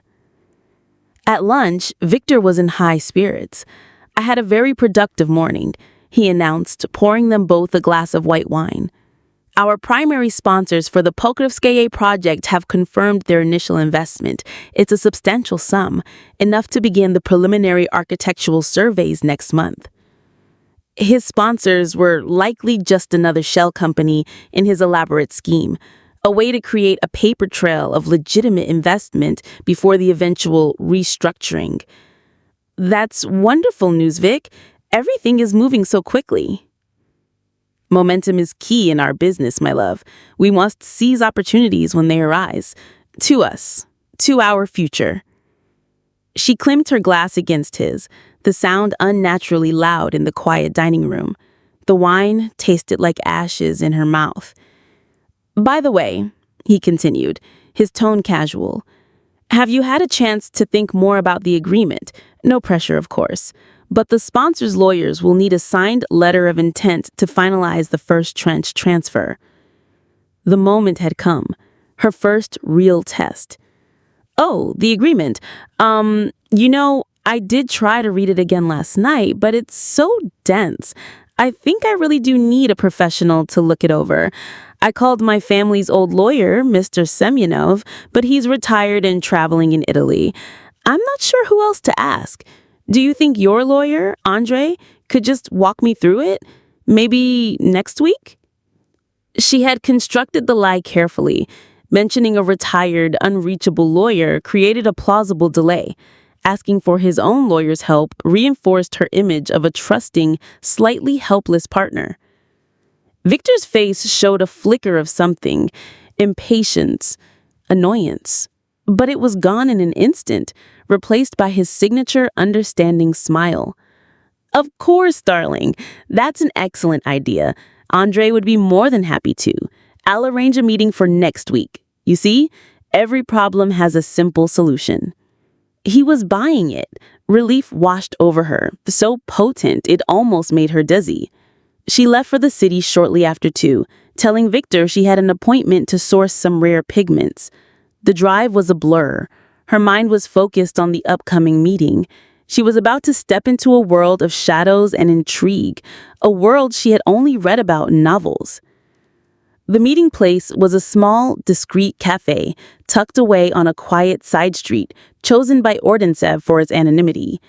At lunch, Victor was in high spirits. "I had a very productive morning," he announced, pouring them both a glass of white wine. "Our primary sponsors for the Pokrovskaya project have confirmed their initial investment. It's a substantial sum, enough to begin the preliminary architectural surveys next month." His sponsors were likely just another shell company in his elaborate scheme, a way to create a paper trail of legitimate investment before the eventual restructuring. "That's wonderful news, Vic. Everything is moving so quickly." "Momentum is key in our business, my love. We must seize opportunities when they arise. To us, to our future." She clinked her glass against his, the sound unnaturally loud in the quiet dining room. The wine tasted like ashes in her mouth. "By the way," he continued, his tone casual, "have you had a chance to think more about the agreement? No pressure, of course. But the sponsor's lawyers will need a signed letter of intent to finalize the first tranche transfer." The moment had come, her first real test. "Oh, the agreement. I did try to read it again last night, but it's so dense. I think I really do need a professional to look it over. I called my family's old lawyer, Mr. Semyonov, but he's retired and traveling in Italy. I'm not sure who else to ask. Do you think your lawyer, Andrei, could just walk me through it? Maybe next week?" She had constructed the lie carefully. Mentioning a retired, unreachable lawyer created a plausible delay. Asking for his own lawyer's help reinforced her image of a trusting, slightly helpless partner. Victor's face showed a flicker of something, impatience, annoyance. But it was gone in an instant, replaced by his signature understanding smile. "Of course, darling. That's an excellent idea. Andrei would be more than happy to. I'll arrange a meeting for next week. You see, every problem has a simple solution." He was buying it. Relief washed over her, so potent it almost made her dizzy. She left for the city shortly after 2, telling Victor she had an appointment to source some rare pigments. The drive was a blur. Her mind was focused on the upcoming meeting. She was about to step into a world of shadows and intrigue, a world she had only read about in novels. The meeting place was a small, discreet cafe tucked away on a quiet side street, chosen by Ordintsev for its anonymity.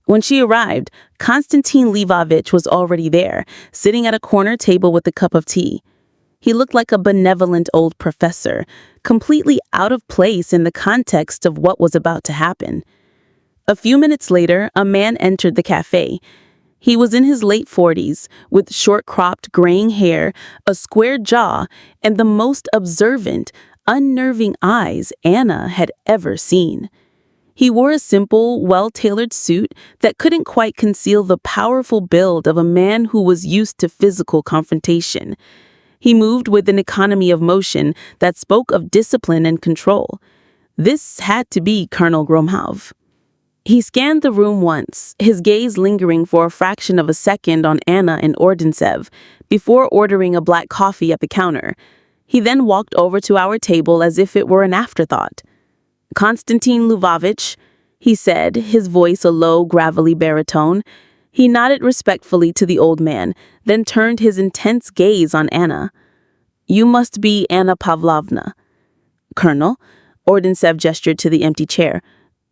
When she arrived, Konstantin Lvovich was already there, sitting at a corner table with a cup of tea. He looked like a benevolent old professor, completely out of place in the context of what was about to happen. A few minutes later, a man entered the cafe. He was in his late 40s, with short-cropped graying hair, a square jaw, and the most observant, unnerving eyes Anna had ever seen. He wore a simple, well-tailored suit that couldn't quite conceal the powerful build of a man who was used to physical confrontation. He moved with an economy of motion that spoke of discipline and control. This had to be Colonel Gromov. He scanned the room once, his gaze lingering for a fraction of a second on Anna and Ordintsev, before ordering a black coffee at the counter. He then walked over to our table as if it were an afterthought. "Konstantin Lvovich," he said, his voice a low, gravelly baritone. He nodded respectfully to the old man, then turned his intense gaze on Anna. "You must be Anna Pavlovna." "Colonel," Ordintsev gestured to the empty chair.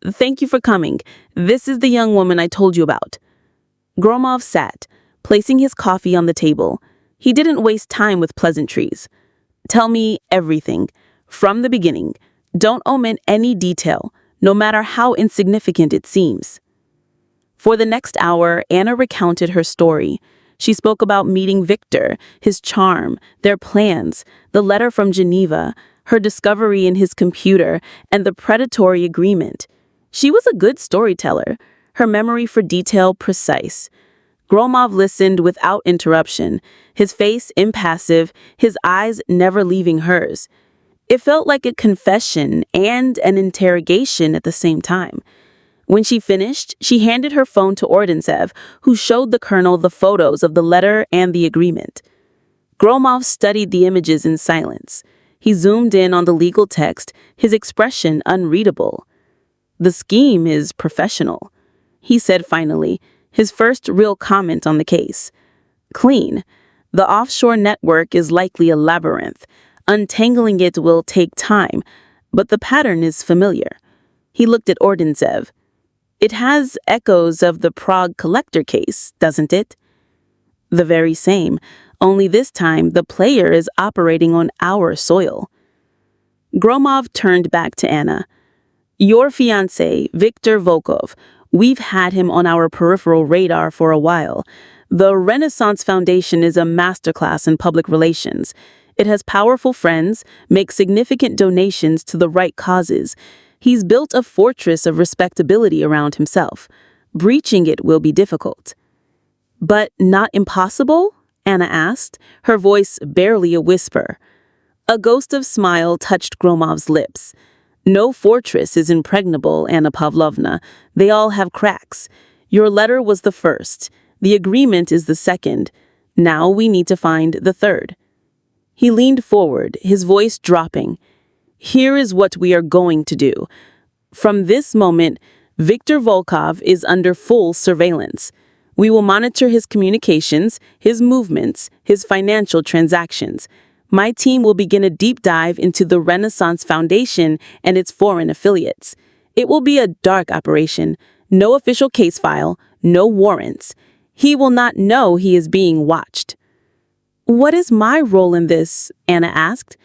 "Thank you for coming. This is the young woman I told you about." Gromov sat, placing his coffee on the table. He didn't waste time with pleasantries. "Tell me everything, from the beginning. Don't omit any detail, no matter how insignificant it seems." For the next hour, Anna recounted her story. She spoke about meeting Victor, his charm, their plans, the letter from Geneva, her discovery in his computer, and the predatory agreement. She was a good storyteller, her memory for detail precise. Gromov listened without interruption, his face impassive, his eyes never leaving hers. It felt like a confession and an interrogation at the same time. When she finished, she handed her phone to Ordintsev, who showed the colonel the photos of the letter and the agreement. Gromov studied the images in silence. He zoomed in on the legal text, his expression unreadable. "The scheme is professional," he said finally, his first real comment on the case. "Clean. The offshore network is likely a labyrinth. Untangling it will take time, but the pattern is familiar." He looked at Ordintsev. "It has echoes of the Prague collector case, doesn't it?" "The very same, only this time the player is operating on our soil." Gromov turned back to Anna. "Your fiancé, Viktor Volkov, we've had him on our peripheral radar for a while. The Renaissance Foundation is a masterclass in public relations. It has powerful friends, makes significant donations to the right causes. He's built a fortress of respectability around himself. Breaching it will be difficult." "But not impossible?" Anna asked, her voice barely a whisper. A ghost of smile touched Gromov's lips. "No fortress is impregnable, Anna Pavlovna. They all have cracks. Your letter was the first. The agreement is the second. Now we need to find the third." He leaned forward, his voice dropping. "Here is what we are going to do. From this moment, Viktor Volkov is under full surveillance. We will monitor his communications, his movements, his financial transactions. My team will begin a deep dive into the Renaissance Foundation and its foreign affiliates. It will be a dark operation. No official case file, no warrants. He will not know he is being watched." "What is my role in this?" Anna asked.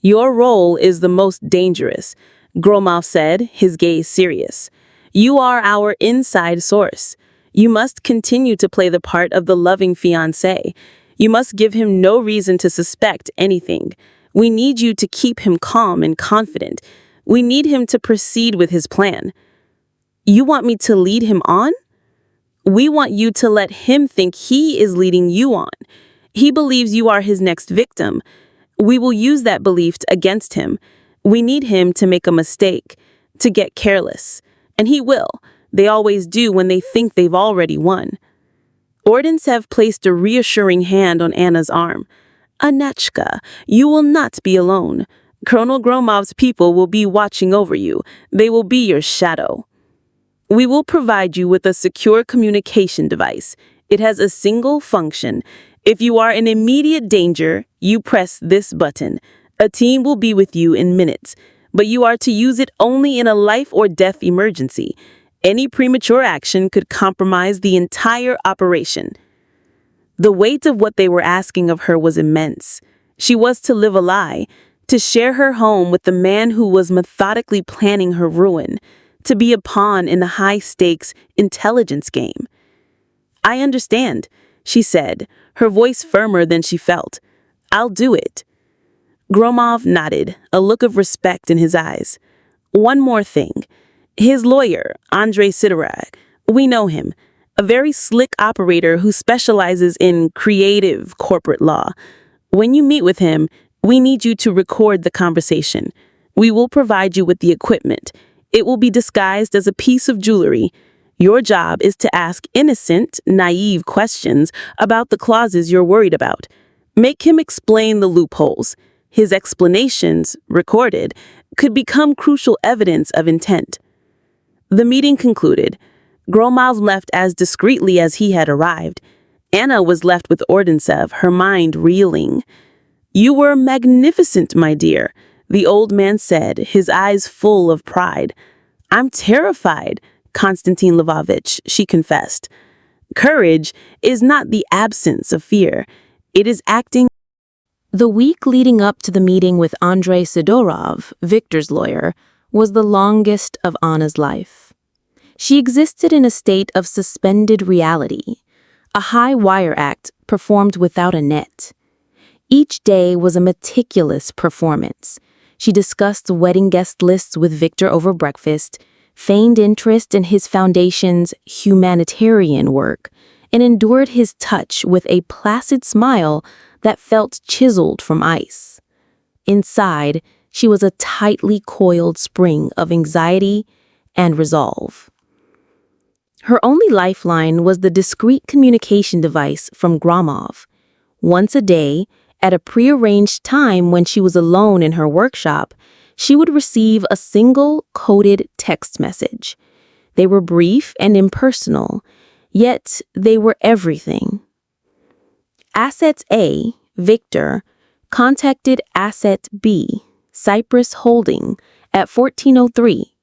"Your role is the most dangerous," Gromov said, his gaze serious. "You are our inside source. You must continue to play the part of the loving fiancé. You must give him no reason to suspect anything. We need you to keep him calm and confident. We need him to proceed with his plan." "You want me to lead him on?" "We want you to let him think he is leading you on. He believes you are his next victim. We will use that belief against him. We need him to make a mistake, to get careless. And he will. They always do when they think they've already won." Ordintsev placed a reassuring hand on Anna's arm. "Anachka, you will not be alone. Colonel Gromov's people will be watching over you. They will be your shadow." We will provide you with a secure communication device. It has a single function. If you are in immediate danger, you press this button. A team will be with you in minutes, but you are to use it only in a life or death emergency. Any premature action could compromise the entire operation. The weight of what they were asking of her was immense. She was to live a lie, to share her home with the man who was methodically planning her ruin, to be a pawn in the high-stakes intelligence game. "I understand," she said, her voice firmer than she felt. "I'll do it." Gromov nodded, a look of respect in his eyes. "One more thing. His lawyer, Andrei Sidorov, we know him, a very slick operator who specializes in creative corporate law. When you meet with him, we need you to record the conversation. We will provide you with the equipment. It will be disguised as a piece of jewelry. Your job is to ask innocent, naive questions about the clauses you're worried about. Make him explain the loopholes. His explanations, recorded, could become crucial evidence of intent." The meeting concluded. Gromov left as discreetly as he had arrived. Anna was left with Ordintsev, her mind reeling. "You were magnificent, my dear," the old man said, his eyes full of pride. "I'm terrified, Konstantin Lvovich," she confessed. "Courage is not the absence of fear. It is acting." The week leading up to the meeting with Andrei Sidorov, Victor's lawyer, was the longest of Anna's life. She existed in a state of suspended reality, a high-wire act performed without a net. Each day was a meticulous performance. She discussed wedding guest lists with Victor over breakfast, feigned interest in his foundation's humanitarian work, and endured his touch with a placid smile that felt chiseled from ice. Inside, she was a tightly coiled spring of anxiety and resolve. Her only lifeline was the discreet communication device from Gromov. Once a day, at a prearranged time when she was alone in her workshop, she would receive a single coded text message. They were brief and impersonal, yet they were everything. Assets A, Victor, contacted Asset B, Cyprus Holding, at 1403.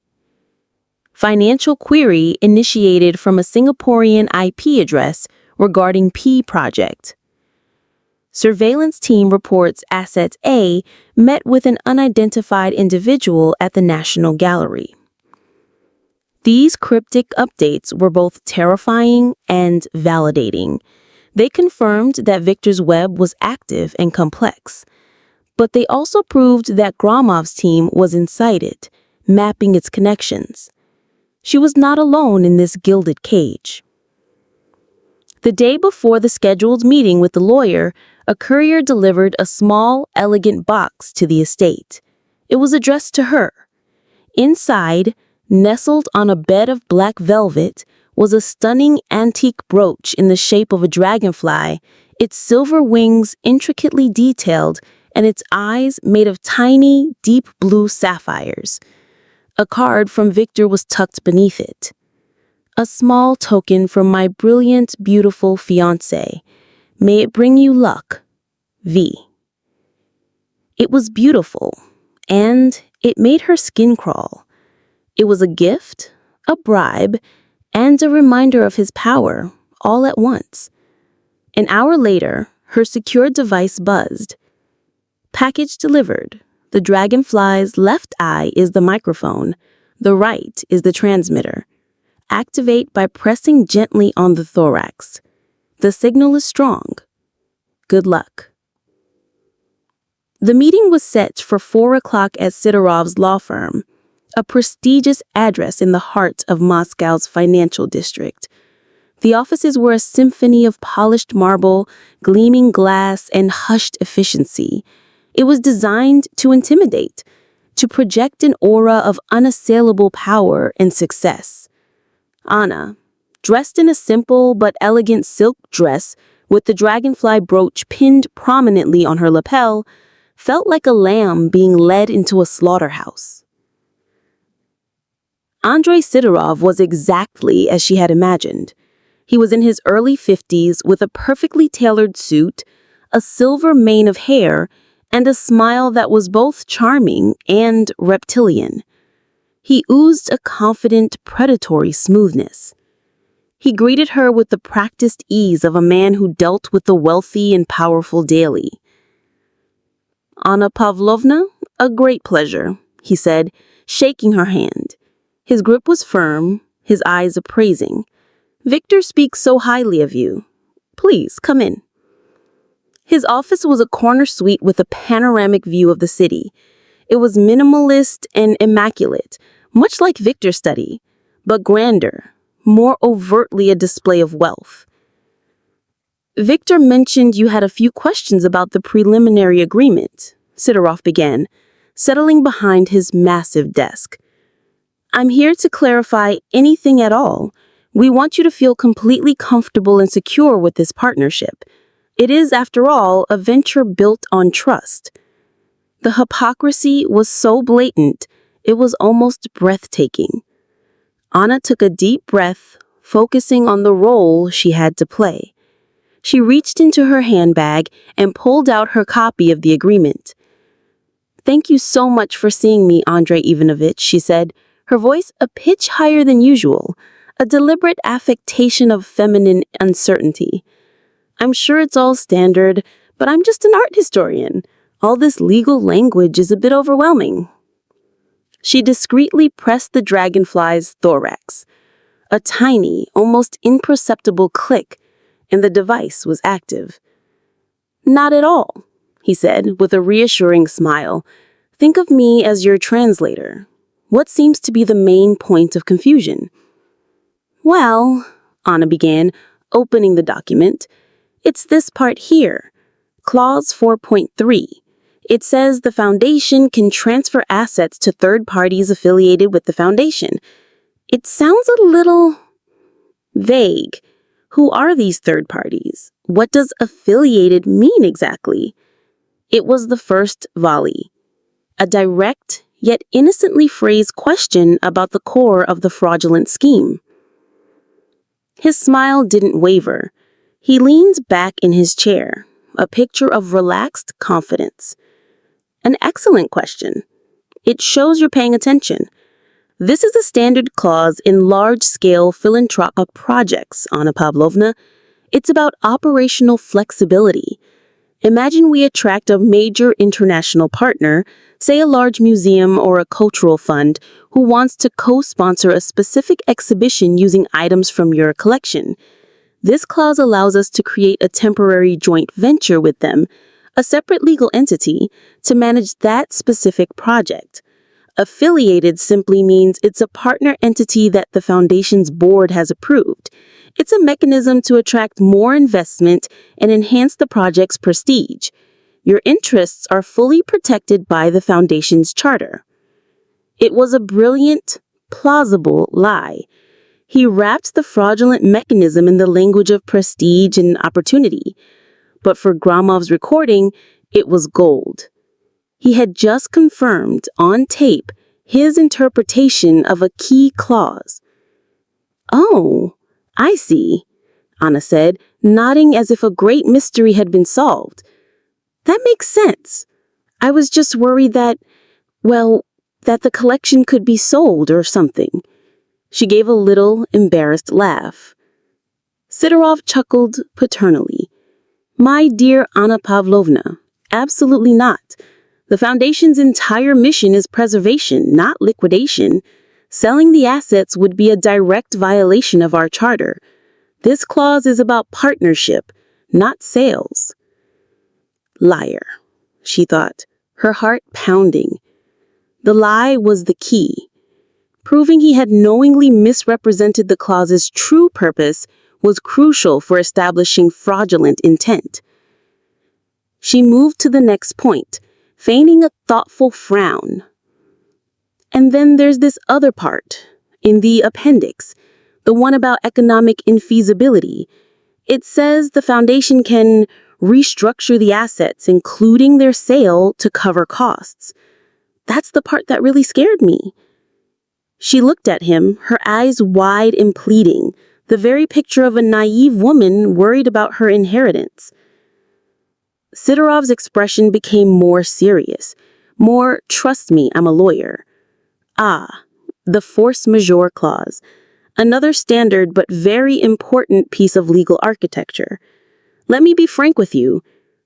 Financial query initiated from a Singaporean IP address regarding P project. Surveillance team reports Asset A met with an unidentified individual at the National Gallery. These cryptic updates were both terrifying and validating. They confirmed that Victor's web was active and complex, but they also proved that Gromov's team was incited, mapping its connections. She was not alone in this gilded cage. The day before the scheduled meeting with the lawyer, a courier delivered a small, elegant box to the estate. It was addressed to her. Inside, nestled on a bed of black velvet, was a stunning antique brooch in the shape of a dragonfly, its silver wings intricately detailed and its eyes made of tiny, deep blue sapphires. A card from Victor was tucked beneath it. "A small token from my brilliant, beautiful fiancé. May it bring you luck. V." It was beautiful, and it made her skin crawl. It was a gift, a bribe, and a reminder of his power, all at once. An hour later, her secure device buzzed. "Package delivered. The dragonfly's left eye is the microphone. The right is the transmitter. Activate by pressing gently on the thorax. The signal is strong. Good luck." The meeting was set for 4 o'clock at Sidorov's law firm, a prestigious address in the heart of Moscow's financial district. The offices were a symphony of polished marble, gleaming glass, and hushed efficiency. It was designed to intimidate, to project an aura of unassailable power and success. Anna, dressed in a simple but elegant silk dress with the dragonfly brooch pinned prominently on her lapel, felt like a lamb being led into a slaughterhouse. Andrei Sidorov was exactly as she had imagined. He was in his early 50s with a perfectly tailored suit, a silver mane of hair, and a smile that was both charming and reptilian. He oozed a confident, predatory smoothness. He greeted her with the practiced ease of a man who dealt with the wealthy and powerful daily. "Anna Pavlovna, a great pleasure," he said, shaking her hand. His grip was firm, his eyes appraising. "Victor speaks so highly of you. Please, come in." His office was a corner suite with a panoramic view of the city. It was minimalist and immaculate, much like Victor's study, but grander, more overtly a display of wealth. "Victor mentioned you had a few questions about the preliminary agreement," Sidorov began, settling behind his massive desk. "I'm here to clarify anything at all. We want you to feel completely comfortable and secure with this partnership. It is, after all, a venture built on trust." The hypocrisy was so blatant, it was almost breathtaking. Anna took a deep breath, focusing on the role she had to play. She reached into her handbag and pulled out her copy of the agreement. "Thank you so much for seeing me, Andrei Ivanovich," she said, her voice a pitch higher than usual, a deliberate affectation of feminine uncertainty. "I'm sure it's all standard, but I'm just an art historian. All this legal language is a bit overwhelming." She discreetly pressed the dragonfly's thorax. A tiny, almost imperceptible click, and the device was active. "Not at all," he said with a reassuring smile. "Think of me as your translator. What seems to be the main point of confusion?" "Well," Anna began, opening the document, "it's this part here. Clause 4.3. It says the foundation can transfer assets to third parties affiliated with the foundation. It sounds a little vague. Who are these third parties? What does affiliated mean exactly?" It was the first volley. A direct, yet innocently phrased question about the core of the fraudulent scheme. His smile didn't waver. He leaned back in his chair, a picture of relaxed confidence. "An excellent question. It shows you're paying attention. This is a standard clause in large-scale philanthropic projects, Anna Pavlovna. It's about operational flexibility. Imagine we attract a major international partner, say a large museum or a cultural fund, who wants to co-sponsor a specific exhibition using items from your collection. This clause allows us to create a temporary joint venture with them, a separate legal entity, to manage that specific project. Affiliated simply means it's a partner entity that the foundation's board has approved. It's a mechanism to attract more investment and enhance the project's prestige. Your interests are fully protected by the foundation's charter." It was a brilliant, plausible lie. He wrapped the fraudulent mechanism in the language of prestige and opportunity. But for Gromov's recording, it was gold. He had just confirmed, on tape, his interpretation of a key clause. "Oh, I see," Anna said, nodding as if a great mystery had been solved. "That makes sense. I was just worried that the collection could be sold or something." She gave a little embarrassed laugh. Sidorov chuckled paternally. "My dear Anna Pavlovna, absolutely not. The foundation's entire mission is preservation, not liquidation. Selling the assets would be a direct violation of our charter. This clause is about partnership, not sales." Liar, she thought, her heart pounding. The lie was the key. Proving he had knowingly misrepresented the clause's true purpose was crucial for establishing fraudulent intent. She moved to the next point, feigning a thoughtful frown. "And then there's this other part, in the appendix, the one about economic infeasibility. It says the foundation can restructure the assets, including their sale, to cover costs. That's the part that really scared me." She looked at him, her eyes wide and pleading, the very picture of a naive woman worried about her inheritance. Sidorov's expression became more serious, more, "Trust me, I'm a lawyer." Ah, the force majeure clause, another standard but very important piece of legal architecture. Let me be frank with you.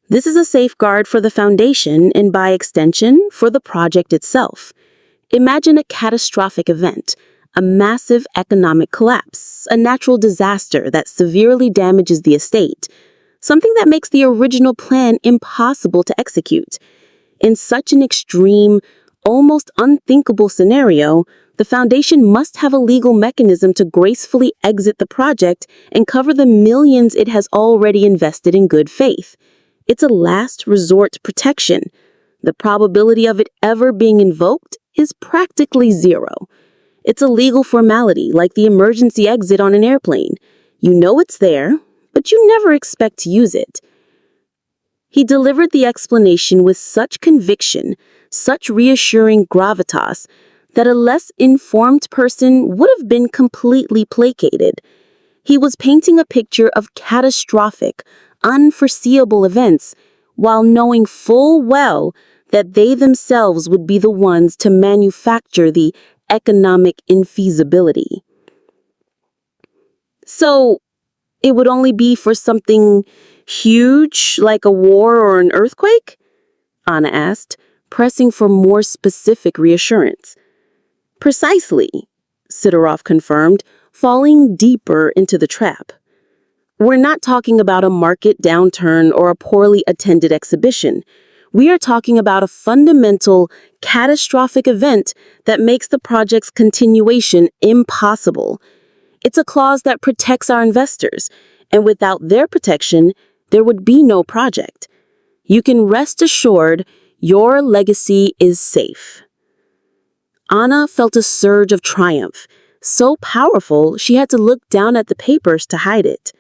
This is a safeguard for the foundation and, by extension, for the project itself. Imagine a catastrophic event, a massive economic collapse, a natural disaster that severely damages the estate, something that makes the original plan impossible to execute. In such an extreme, almost unthinkable scenario, the foundation must have a legal mechanism to gracefully exit the project and cover the millions it has already invested in good faith. It's a last resort protection. The probability of it ever being invoked is practically zero. It's a legal formality, like the emergency exit on an airplane. You know it's there, but you never expect to use it. He delivered the explanation with such conviction, such reassuring gravitas, that a less informed person would have been completely placated. He was painting a picture of catastrophic, unforeseeable events, while knowing full well that they themselves would be the ones to manufacture the economic infeasibility. So, it would only be for something huge, like a war or an earthquake? Anna asked, pressing for more specific reassurance. Precisely, Sidorov confirmed, falling deeper into the trap. We're not talking about a market downturn or a poorly attended exhibition. We are talking about a fundamental, catastrophic event that makes the project's continuation impossible. It's a clause that protects our investors, and without their protection, there would be no project. You can rest assured your legacy is safe. Anna felt a surge of triumph, so powerful she had to look down at the papers to hide it.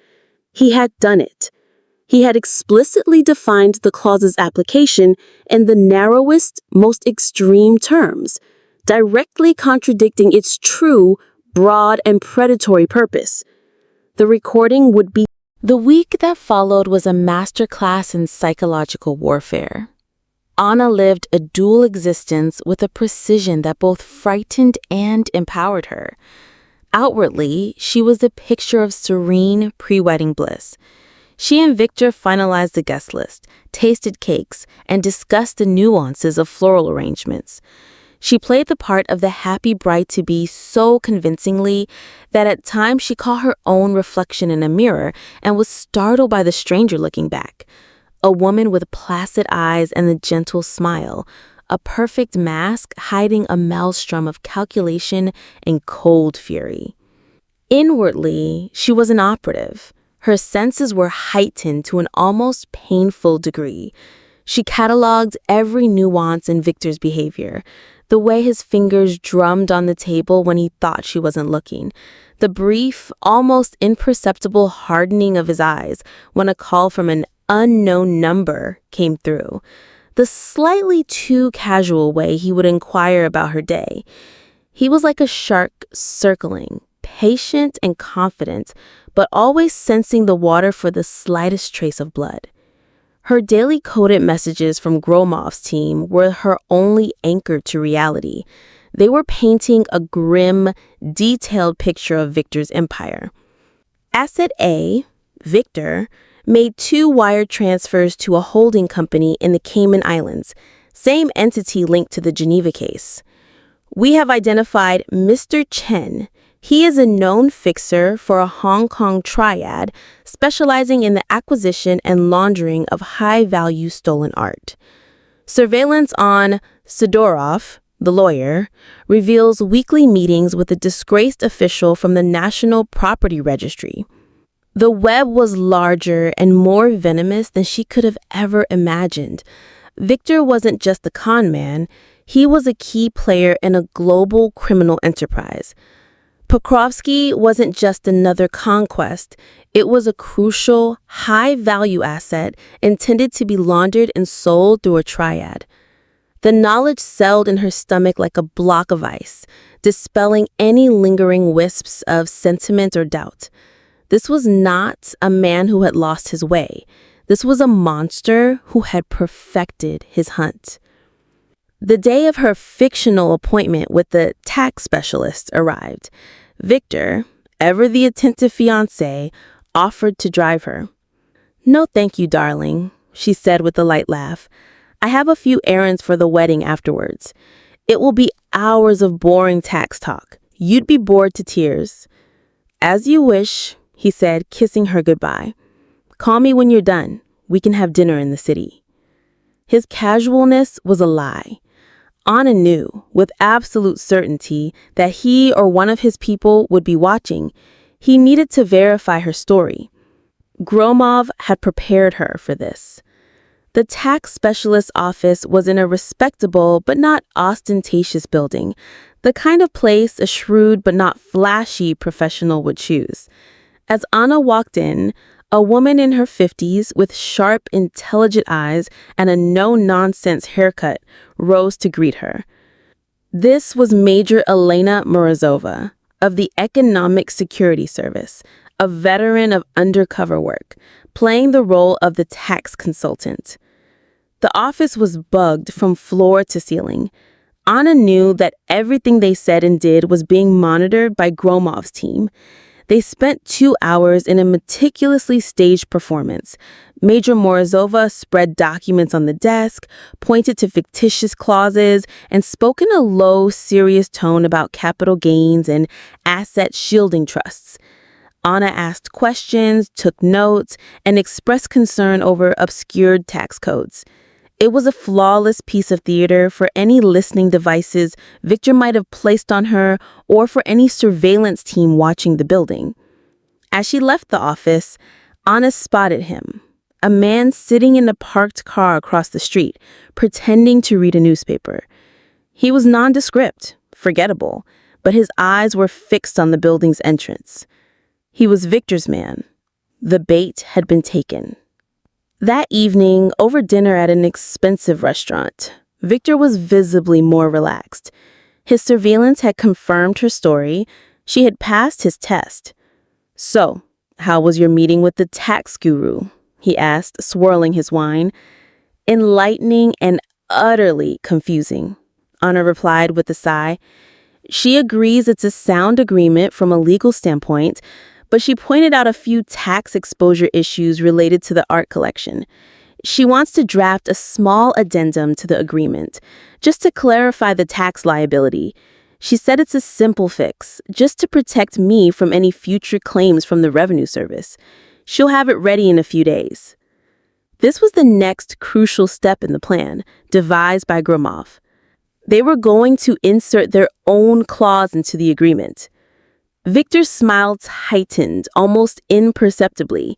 He had done it. He had explicitly defined the clause's application in the narrowest, most extreme terms, directly contradicting its true, broad, and predatory purpose. The recording would be. The week that followed was a masterclass in psychological warfare. Anna lived a dual existence with a precision that both frightened and empowered her. Outwardly, she was a picture of serene pre-wedding bliss. She and Victor finalized the guest list, tasted cakes, and discussed the nuances of floral arrangements. She played the part of the happy bride-to-be so convincingly that at times she caught her own reflection in a mirror and was startled by the stranger looking back. A woman with placid eyes and a gentle smile, a perfect mask hiding a maelstrom of calculation and cold fury. Inwardly, she was an operative. Her senses were heightened to an almost painful degree. She cataloged every nuance in Victor's behavior, the way his fingers drummed on the table when he thought she wasn't looking, the brief, almost imperceptible hardening of his eyes when a call from an unknown number came through, the slightly too casual way he would inquire about her day. He was like a shark circling, patient and confident, but always sensing the water for the slightest trace of blood. Her daily coded messages from Gromov's team were her only anchor to reality. They were painting a grim, detailed picture of Victor's empire. Asset A, Victor, made 2 wire transfers to a holding company in the Cayman Islands, same entity linked to the Geneva case. We have identified Mr. Chen. He is a known fixer for a Hong Kong triad specializing in the acquisition and laundering of high-value stolen art. Surveillance on Sidorov, the lawyer, reveals weekly meetings with a disgraced official from the National Property Registry. The web was larger and more venomous than she could have ever imagined. Victor wasn't just a con man, he was a key player in a global criminal enterprise. Pokrovsky wasn't just another conquest, it was a crucial, high-value asset intended to be laundered and sold through a triad. The knowledge settled in her stomach like a block of ice, dispelling any lingering wisps of sentiment or doubt. This was not a man who had lost his way. This was a monster who had perfected his hunt. The day of her fictional appointment with the tax specialist arrived. Victor, ever the attentive fiancé, offered to drive her. "No, thank you, darling," she said with a light laugh. "I have a few errands for the wedding afterwards. It will be hours of boring tax talk. You'd be bored to tears." "As you wish," he said, kissing her goodbye. "Call me when you're done. We can have dinner in the city." His casualness was a lie. Anna knew, with absolute certainty, that he or one of his people would be watching. He needed to verify her story. Gromov had prepared her for this. The tax specialist's office was in a respectable but not ostentatious building, the kind of place a shrewd but not flashy professional would choose. As Anna walked in, a woman in her 50s with sharp, intelligent eyes and a no-nonsense haircut rose to greet her. This was Major Elena Morozova of the Economic Security Service, a veteran of undercover work, playing the role of the tax consultant. The office was bugged from floor to ceiling. Anna knew that everything they said and did was being monitored by Gromov's team. They spent 2 hours in a meticulously staged performance. Major Morozova spread documents on the desk, pointed to fictitious clauses, and spoke in a low, serious tone about capital gains and asset shielding trusts. Anna asked questions, took notes, and expressed concern over obscured tax codes. It was a flawless piece of theater for any listening devices Victor might have placed on her or for any surveillance team watching the building. As she left the office, Anna spotted him, a man sitting in a parked car across the street, pretending to read a newspaper. He was nondescript, forgettable, but his eyes were fixed on the building's entrance. He was Victor's man. The bait had been taken. That evening, over dinner at an expensive restaurant, Victor was visibly more relaxed. His surveillance had confirmed her story. She had passed his test. "So, how was your meeting with the tax guru?" he asked, swirling his wine. "Enlightening and utterly confusing," Anna replied with a sigh. She agrees it's a sound agreement from a legal standpoint, but she pointed out a few tax exposure issues related to the art collection. She wants to draft a small addendum to the agreement, just to clarify the tax liability. She said it's a simple fix, just to protect me from any future claims from the Revenue Service. She'll have it ready in a few days. This was the next crucial step in the plan, devised by Gromov. They were going to insert their own clause into the agreement. Victor's smile tightened almost imperceptibly.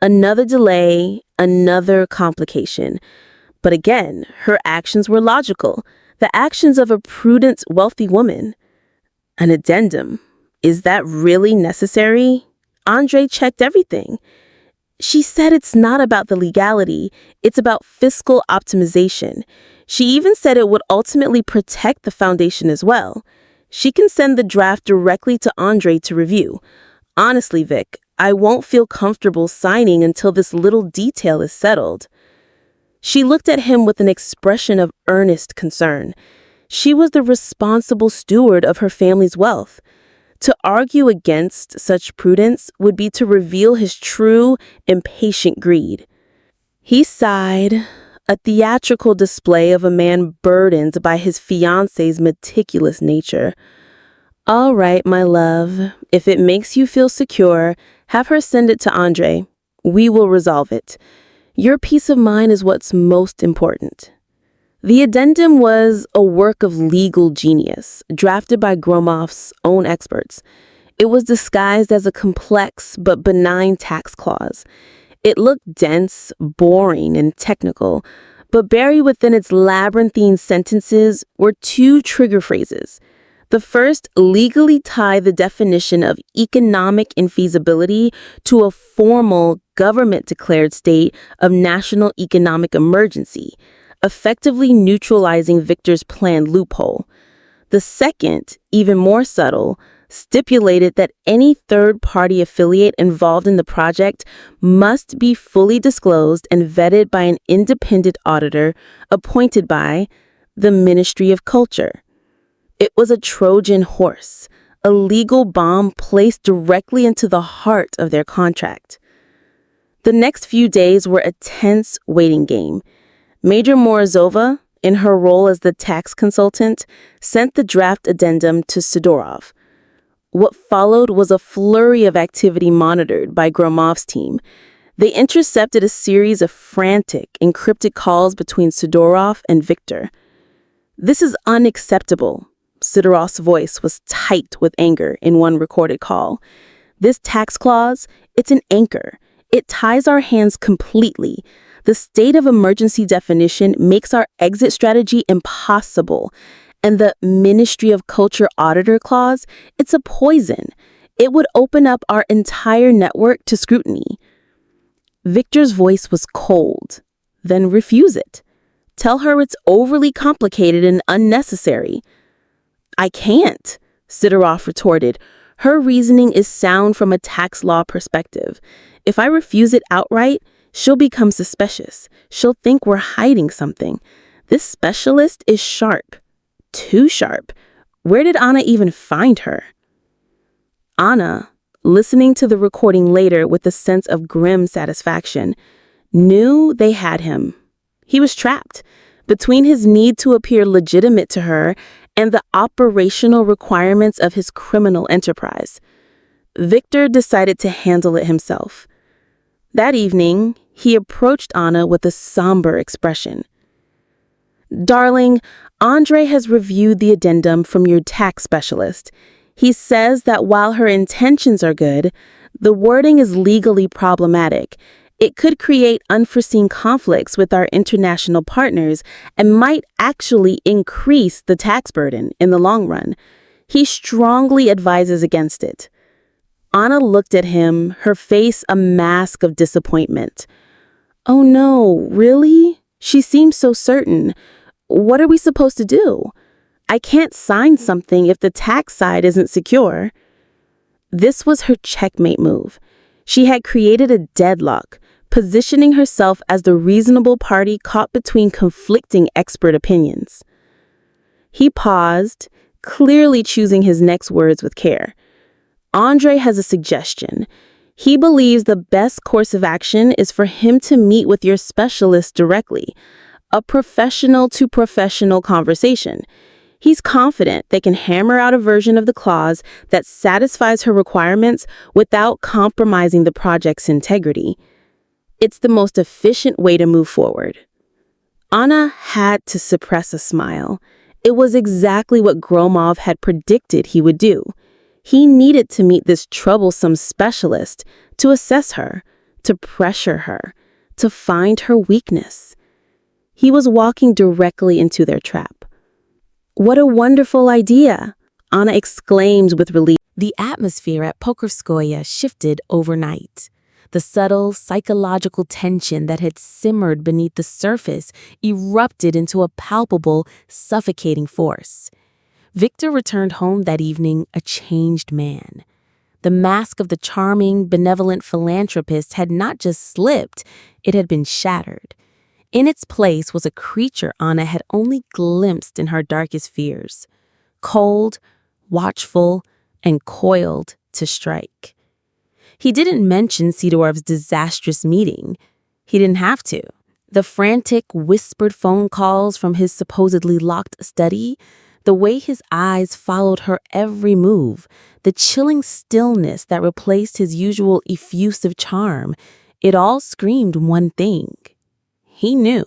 Another delay, another complication. But again, her actions were logical, the actions of a prudent, wealthy woman. An addendum. Is that really necessary? Andre checked everything. She said it's not about the legality, it's about fiscal optimization. She even said it would ultimately protect the foundation as well. She can send the draft directly to Andre to review. Honestly, Vic, I won't feel comfortable signing until this little detail is settled. She looked at him with an expression of earnest concern. She was the responsible steward of her family's wealth. To argue against such prudence would be to reveal his true, impatient greed. He sighed, a theatrical display of a man burdened by his fiancé's meticulous nature. "All right, my love. If it makes you feel secure, have her send it to Andre. We will resolve it. Your peace of mind is what's most important." The addendum was a work of legal genius, drafted by Gromov's own experts. It was disguised as a complex but benign tax clause. It looked dense, boring, and technical, but buried within its labyrinthine sentences were 2 trigger phrases. The first legally tied the definition of economic infeasibility to a formal government-declared state of national economic emergency, effectively neutralizing Victor's planned loophole. The second, even more subtle, stipulated that any third-party affiliate involved in the project must be fully disclosed and vetted by an independent auditor appointed by the Ministry of Culture. It was a Trojan horse, a legal bomb placed directly into the heart of their contract. The next few days were a tense waiting game. Major Morozova, in her role as the tax consultant, sent the draft addendum to Sidorov. What followed was a flurry of activity monitored by Gromov's team. They intercepted a series of frantic, encrypted calls between Sidorov and Victor. "This is unacceptable." Sidorov's voice was tight with anger in one recorded call. "This tax clause, it's an anchor. It ties our hands completely. The state of emergency definition makes our exit strategy impossible. And the Ministry of Culture auditor clause, it's a poison. It would open up our entire network to scrutiny." Victor's voice was cold. "Then refuse it. Tell her it's overly complicated and unnecessary." "I can't," Sidorov retorted. "Her reasoning is sound from a tax law perspective. If I refuse it outright, she'll become suspicious. She'll think we're hiding something. This specialist is sharp. Too sharp. Where did Anna even find her?" Anna, listening to the recording later with a sense of grim satisfaction, knew they had him. He was trapped between his need to appear legitimate to her and the operational requirements of his criminal enterprise. Victor decided to handle it himself. That evening, he approached Anna with a somber expression. "Darling, Andre has reviewed the addendum from your tax specialist. He says that while her intentions are good, the wording is legally problematic. It could create unforeseen conflicts with our international partners and might actually increase the tax burden in the long run. He strongly advises against it." Anna looked at him, her face a mask of disappointment. "Oh no, really? She seems so certain. What are we supposed to do? I can't sign something if the tax side isn't secure." This was her checkmate move. She had created a deadlock, positioning herself as the reasonable party caught between conflicting expert opinions. He paused, clearly choosing his next words with care. "Andre has a suggestion. He believes the best course of action is for him to meet with your specialist directly, a professional-to-professional conversation. He's confident they can hammer out a version of the clause that satisfies her requirements without compromising the project's integrity. It's the most efficient way to move forward." Anna had to suppress a smile. It was exactly what Gromov had predicted he would do. He needed to meet this troublesome specialist to assess her, to pressure her, to find her weakness. He was walking directly into their trap. "What a wonderful idea!" Anna exclaimed with relief. The atmosphere at Pokrovskoye shifted overnight. The subtle psychological tension that had simmered beneath the surface erupted into a palpable, suffocating force. Victor returned home that evening a changed man. The mask of the charming, benevolent philanthropist had not just slipped, it had been shattered. In its place was a creature Anna had only glimpsed in her darkest fears. Cold, watchful, and coiled to strike. He didn't mention Sidorov's disastrous meeting. He didn't have to. The frantic, whispered phone calls from his supposedly locked study, the way his eyes followed her every move, the chilling stillness that replaced his usual effusive charm, it all screamed one thing. He knew.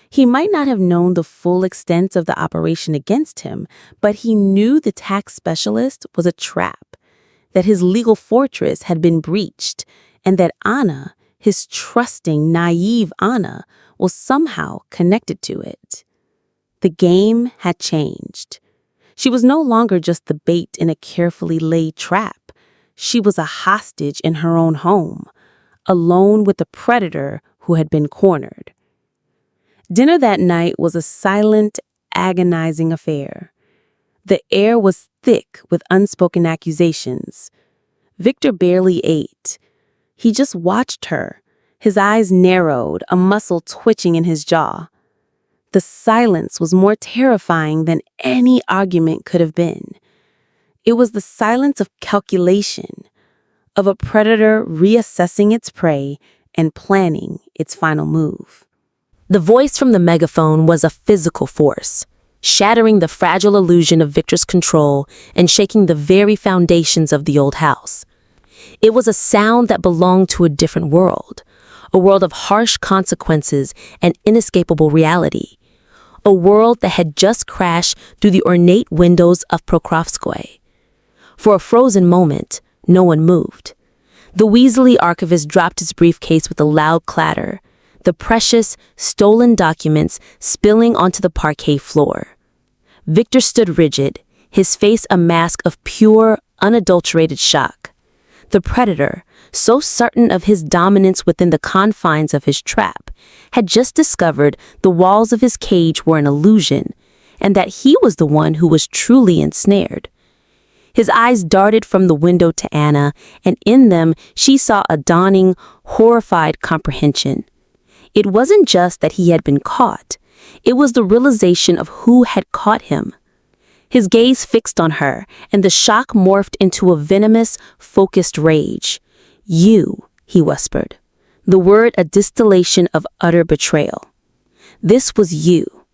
He might not have known the full extent of the operation against him, but he knew the tax specialist was a trap, that his legal fortress had been breached, and that Anna, his trusting, naive Anna, was somehow connected to it. The game had changed. She was no longer just the bait in a carefully laid trap. She was a hostage in her own home, alone with the predator who had been cornered. Dinner that night was a silent, agonizing affair. The air was thick with unspoken accusations. Victor barely ate. He just watched her, his eyes narrowed, a muscle twitching in his jaw. The silence was more terrifying than any argument could have been. It was the silence of calculation, of a predator reassessing its prey and planning its final move. The voice from the megaphone was a physical force, shattering the fragile illusion of Victor's control and shaking the very foundations of the old house. It was a sound that belonged to a different world, a world of harsh consequences and inescapable reality, a world that had just crashed through the ornate windows of Pokrovskoye. For a frozen moment, no one moved. The Weasley archivist dropped his briefcase with a loud clatter, the precious, stolen documents spilling onto the parquet floor. Victor stood rigid, his face a mask of pure, unadulterated shock. The predator, so certain of his dominance within the confines of his trap, had just discovered the walls of his cage were an illusion, and that he was the one who was truly ensnared. His eyes darted from the window to Anna, and in them she saw a dawning, horrified comprehension. It wasn't just that he had been caught. It was the realization of who had caught him. His gaze fixed on her, and the shock morphed into a venomous, focused rage. "You," he whispered, the word a distillation of utter betrayal. "This was you."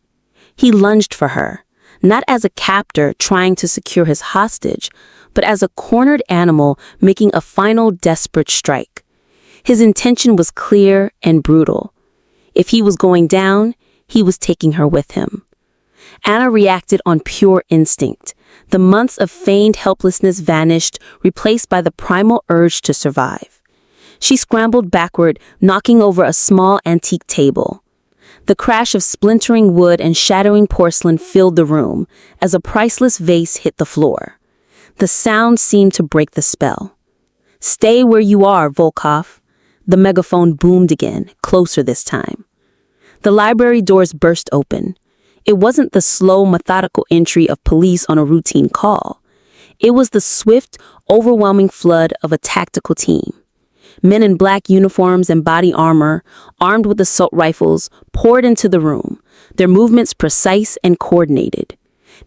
He lunged for her, not as a captor trying to secure his hostage, but as a cornered animal making a final desperate strike. His intention was clear and brutal. If he was going down, he was taking her with him. Anna reacted on pure instinct. The months of feigned helplessness vanished, replaced by the primal urge to survive. She scrambled backward, knocking over a small antique table. The crash of splintering wood and shattering porcelain filled the room as a priceless vase hit the floor. The sound seemed to break the spell. "Stay where you are, Volkov." The megaphone boomed again, closer this time. The library doors burst open. It wasn't the slow, methodical entry of police on a routine call. It was the swift, overwhelming flood of a tactical team. Men in black uniforms and body armor, armed with assault rifles, poured into the room, their movements precise and coordinated.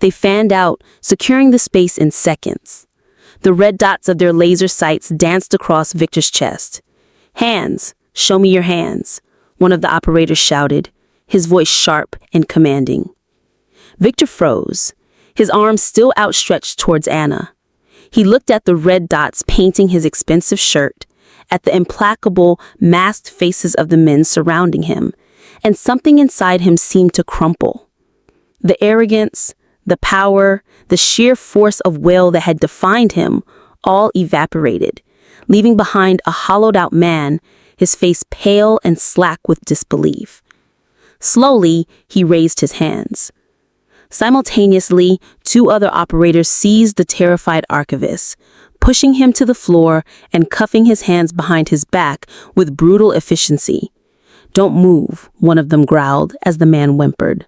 They fanned out, securing the space in seconds. The red dots of their laser sights danced across Victor's chest. "Hands, show me your hands," one of the operators shouted, his voice sharp and commanding. Victor froze, his arms still outstretched towards Anna. He looked at the red dots painting his expensive shirt, at the implacable, masked faces of the men surrounding him, and something inside him seemed to crumple. The arrogance, the power, the sheer force of will that had defined him all evaporated, leaving behind a hollowed-out man, his face pale and slack with disbelief. Slowly, he raised his hands. Simultaneously, two other operators seized the terrified archivist, pushing him to the floor and cuffing his hands behind his back with brutal efficiency. "Don't move," one of them growled as the man whimpered.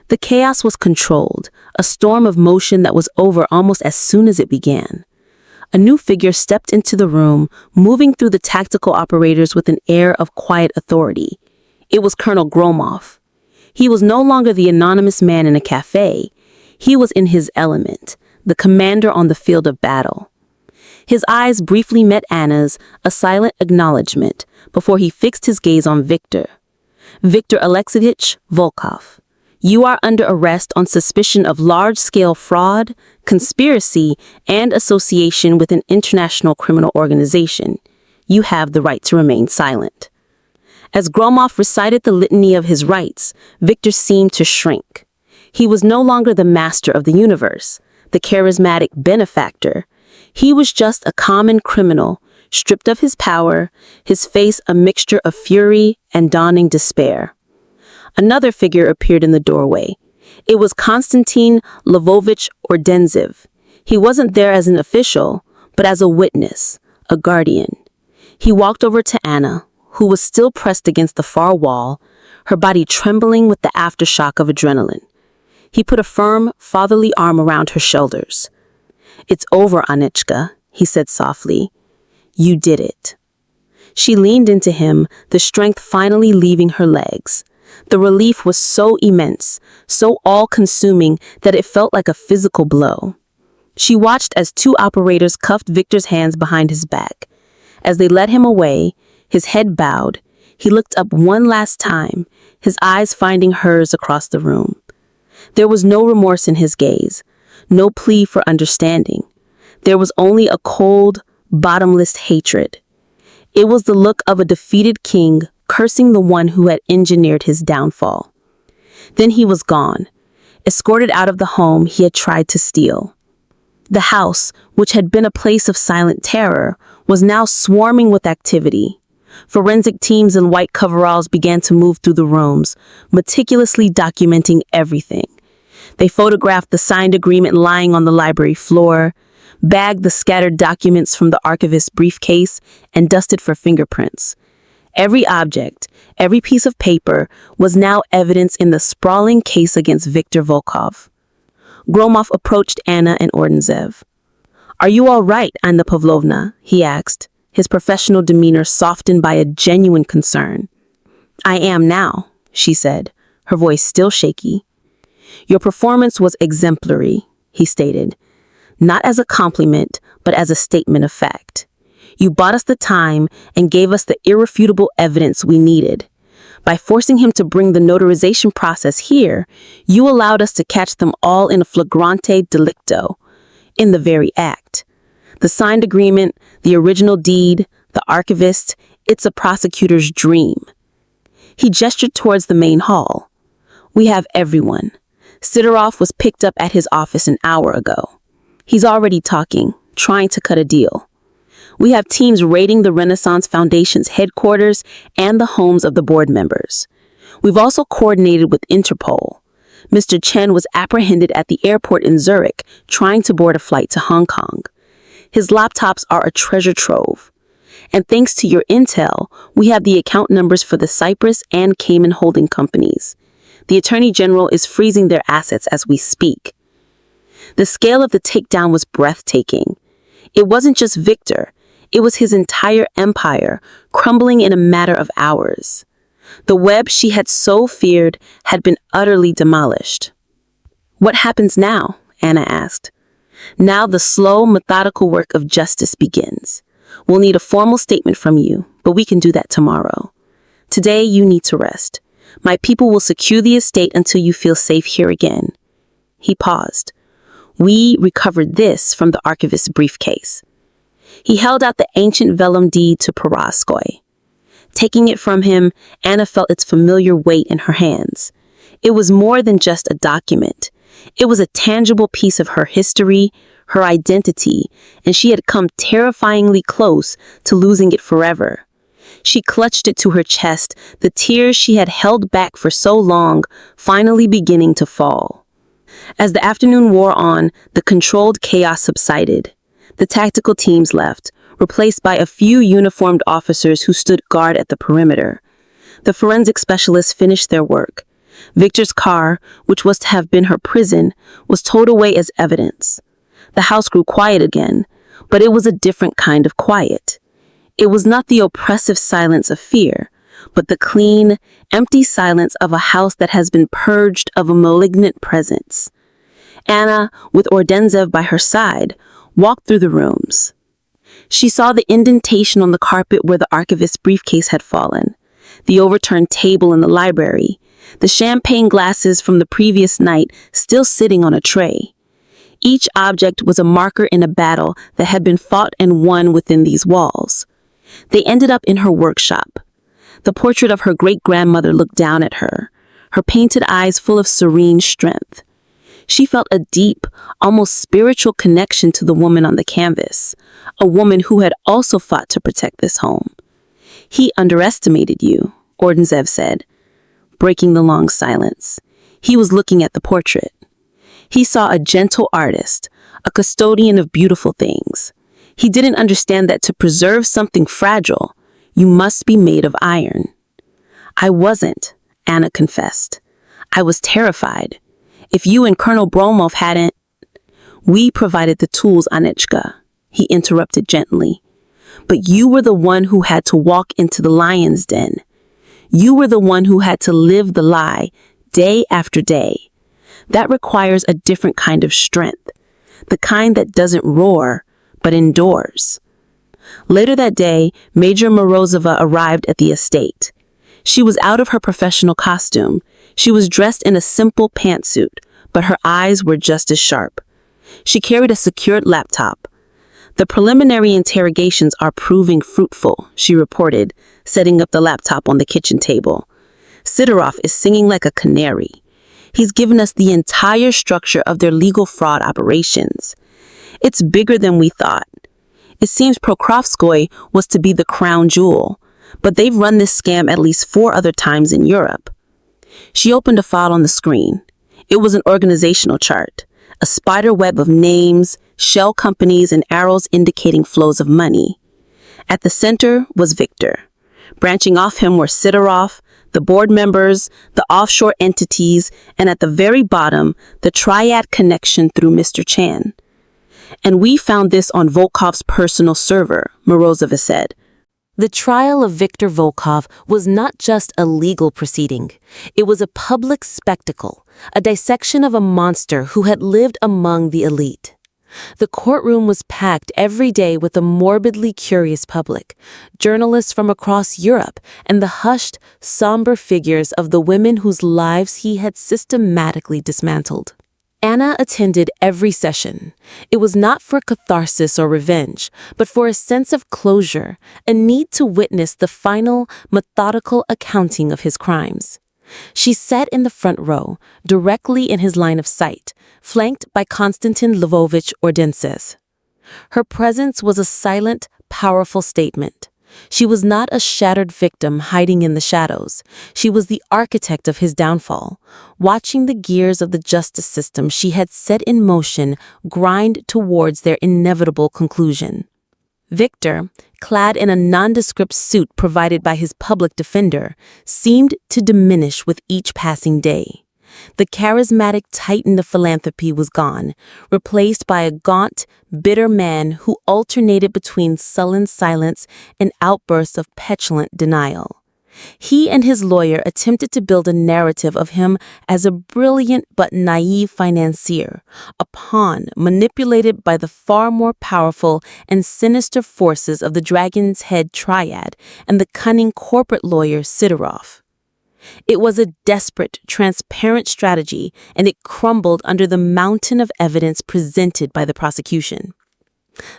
The chaos was controlled, a storm of motion that was over almost as soon as it began. A new figure stepped into the room, moving through the tactical operators with an air of quiet authority. It was Colonel Gromov. He was no longer the anonymous man in a cafe. He was in his element, the commander on the field of battle. His eyes briefly met Anna's, a silent acknowledgement, before he fixed his gaze on Victor. "Victor Alexeyevich Volkov, you are under arrest on suspicion of large-scale fraud, conspiracy, and association with an international criminal organization. You have the right to remain silent." As Gromov recited the litany of his rights, Victor seemed to shrink. He was no longer the master of the universe, the charismatic benefactor. He was just a common criminal, stripped of his power, his face a mixture of fury and dawning despair. Another figure appeared in the doorway. It was Konstantin Lvovich Ordenzev. He wasn't there as an official, but as a witness, a guardian. He walked over to Anna, who was still pressed against the far wall, her body trembling with the aftershock of adrenaline. He put a firm, fatherly arm around her shoulders. "It's over, Anichka," he said softly. "You did it." She leaned into him, the strength finally leaving her legs. The relief was so immense, so all-consuming that it felt like a physical blow. She watched as two operators cuffed Victor's hands behind his back. As they led him away, his head bowed, he looked up one last time, his eyes finding hers across the room. There was no remorse in his gaze, no plea for understanding. There was only a cold, bottomless hatred. It was the look of a defeated king cursing the one who had engineered his downfall. Then he was gone, escorted out of the home he had tried to steal. The house, which had been a place of silent terror, was now swarming with activity. Forensic teams in white coveralls began to move through the rooms, meticulously documenting everything. They photographed the signed agreement lying on the library floor, bagged the scattered documents from the archivist's briefcase, and dusted for fingerprints. Every object, every piece of paper was now evidence in the sprawling case against Viktor Volkov. Gromov approached Anna and Ordentzev. "Are you all right, Anna Pavlovna?" he asked, his professional demeanor softened by a genuine concern. "I am now," she said, her voice still shaky. "Your performance was exemplary," he stated, not as a compliment, but as a statement of fact. "You bought us the time and gave us the irrefutable evidence we needed. By forcing him to bring the notarization process here, you allowed us to catch them all in a flagrante delicto, in the very act. The signed agreement, the original deed, the archivist, it's a prosecutor's dream." He gestured towards the main hall. "We have everyone. Sidorov was picked up at his office an hour ago. He's already talking, trying to cut a deal. We have teams raiding the Renaissance Foundation's headquarters and the homes of the board members. We've also coordinated with Interpol. Mr. Chen was apprehended at the airport in Zurich, trying to board a flight to Hong Kong. His laptops are a treasure trove. And thanks to your intel, we have the account numbers for the Cyprus and Cayman holding companies. The Attorney General is freezing their assets as we speak." The scale of the takedown was breathtaking. It wasn't just Victor. It was his entire empire, crumbling in a matter of hours. The web she had so feared had been utterly demolished. "What happens now?" Anna asked. "Now the slow, methodical work of justice begins. We'll need a formal statement from you, but we can do that tomorrow. Today you need to rest. My people will secure the estate until you feel safe here again." He paused. "We recovered this from the archivist's briefcase." He held out the ancient vellum deed to Paraskoy. Taking it from him, Anna felt its familiar weight in her hands. It was more than just a document. It was a tangible piece of her history, her identity, and she had come terrifyingly close to losing it forever. She clutched it to her chest, the tears she had held back for so long finally beginning to fall. As the afternoon wore on, the controlled chaos subsided. The tactical teams left, replaced by a few uniformed officers who stood guard at the perimeter. The forensic specialists finished their work. Victor's car, which was to have been her prison, was towed away as evidence. The house grew quiet again, but it was a different kind of quiet. It was not the oppressive silence of fear, but the clean, empty silence of a house that has been purged of a malignant presence. Anna, with Ordentzev by her side, walked through the rooms. She saw the indentation on the carpet where the archivist's briefcase had fallen, the overturned table in the library, the champagne glasses from the previous night still sitting on a tray. Each object was a marker in a battle that had been fought and won within these walls. They ended up in her workshop. The portrait of her great-grandmother looked down at her, her painted eyes full of serene strength. She felt a deep, almost spiritual connection to the woman on the canvas, a woman who had also fought to protect this home. "He underestimated you," Ordentzev said, breaking the long silence. He was looking at the portrait. He saw a gentle artist, a custodian of beautiful things. He didn't understand that to preserve something fragile, you must be made of iron. "I wasn't," Anna confessed. I was terrified. If you and Colonel Bromov hadn't... We provided the tools, Anichka, he interrupted gently. But you were the one who had to walk into the lion's den. You were the one who had to live the lie day after day. That requires a different kind of strength, the kind that doesn't roar, but endures. Later that day, Major Morozova arrived at the estate. She was out of her professional costume. She was dressed in a simple pantsuit, but her eyes were just as sharp. She carried a secured laptop. The preliminary interrogations are proving fruitful, she reported, setting up the laptop on the kitchen table. Sidorov is singing like a canary. He's given us the entire structure of their legal fraud operations. It's bigger than we thought. It seems Pokrovskoy was to be the crown jewel, but they've run this scam at least 4 other times in Europe. She opened a file on the screen. It was an organizational chart, a spider web of names, shell companies, and arrows indicating flows of money. At the center was Victor. Branching off him were Sidorov, the board members, the offshore entities, and at the very bottom, the triad connection through Mr. Chan. And we found this on Volkov's personal server, Morozova said. The trial of Viktor Volkov was not just a legal proceeding. It was a public spectacle, a dissection of a monster who had lived among the elite. The courtroom was packed every day with a morbidly curious public, journalists from across Europe, and the hushed, somber figures of the women whose lives he had systematically dismantled. Anna attended every session. It was not for catharsis or revenge, but for a sense of closure, a need to witness the final, methodical accounting of his crimes. She sat in the front row, directly in his line of sight, flanked by Konstantin Lvovich Ordenses. Her presence was a silent, powerful statement. She was not a shattered victim hiding in the shadows. She was the architect of his downfall, watching the gears of the justice system she had set in motion grind towards their inevitable conclusion. Victor, clad in a nondescript suit provided by his public defender, seemed to diminish with each passing day. The charismatic titan of philanthropy was gone, replaced by a gaunt, bitter man who alternated between sullen silence and outbursts of petulant denial. He and his lawyer attempted to build a narrative of him as a brilliant but naive financier, a pawn manipulated by the far more powerful and sinister forces of the Dragon's Head triad and the cunning corporate lawyer Sidorov. It was a desperate, transparent strategy, and it crumbled under the mountain of evidence presented by the prosecution.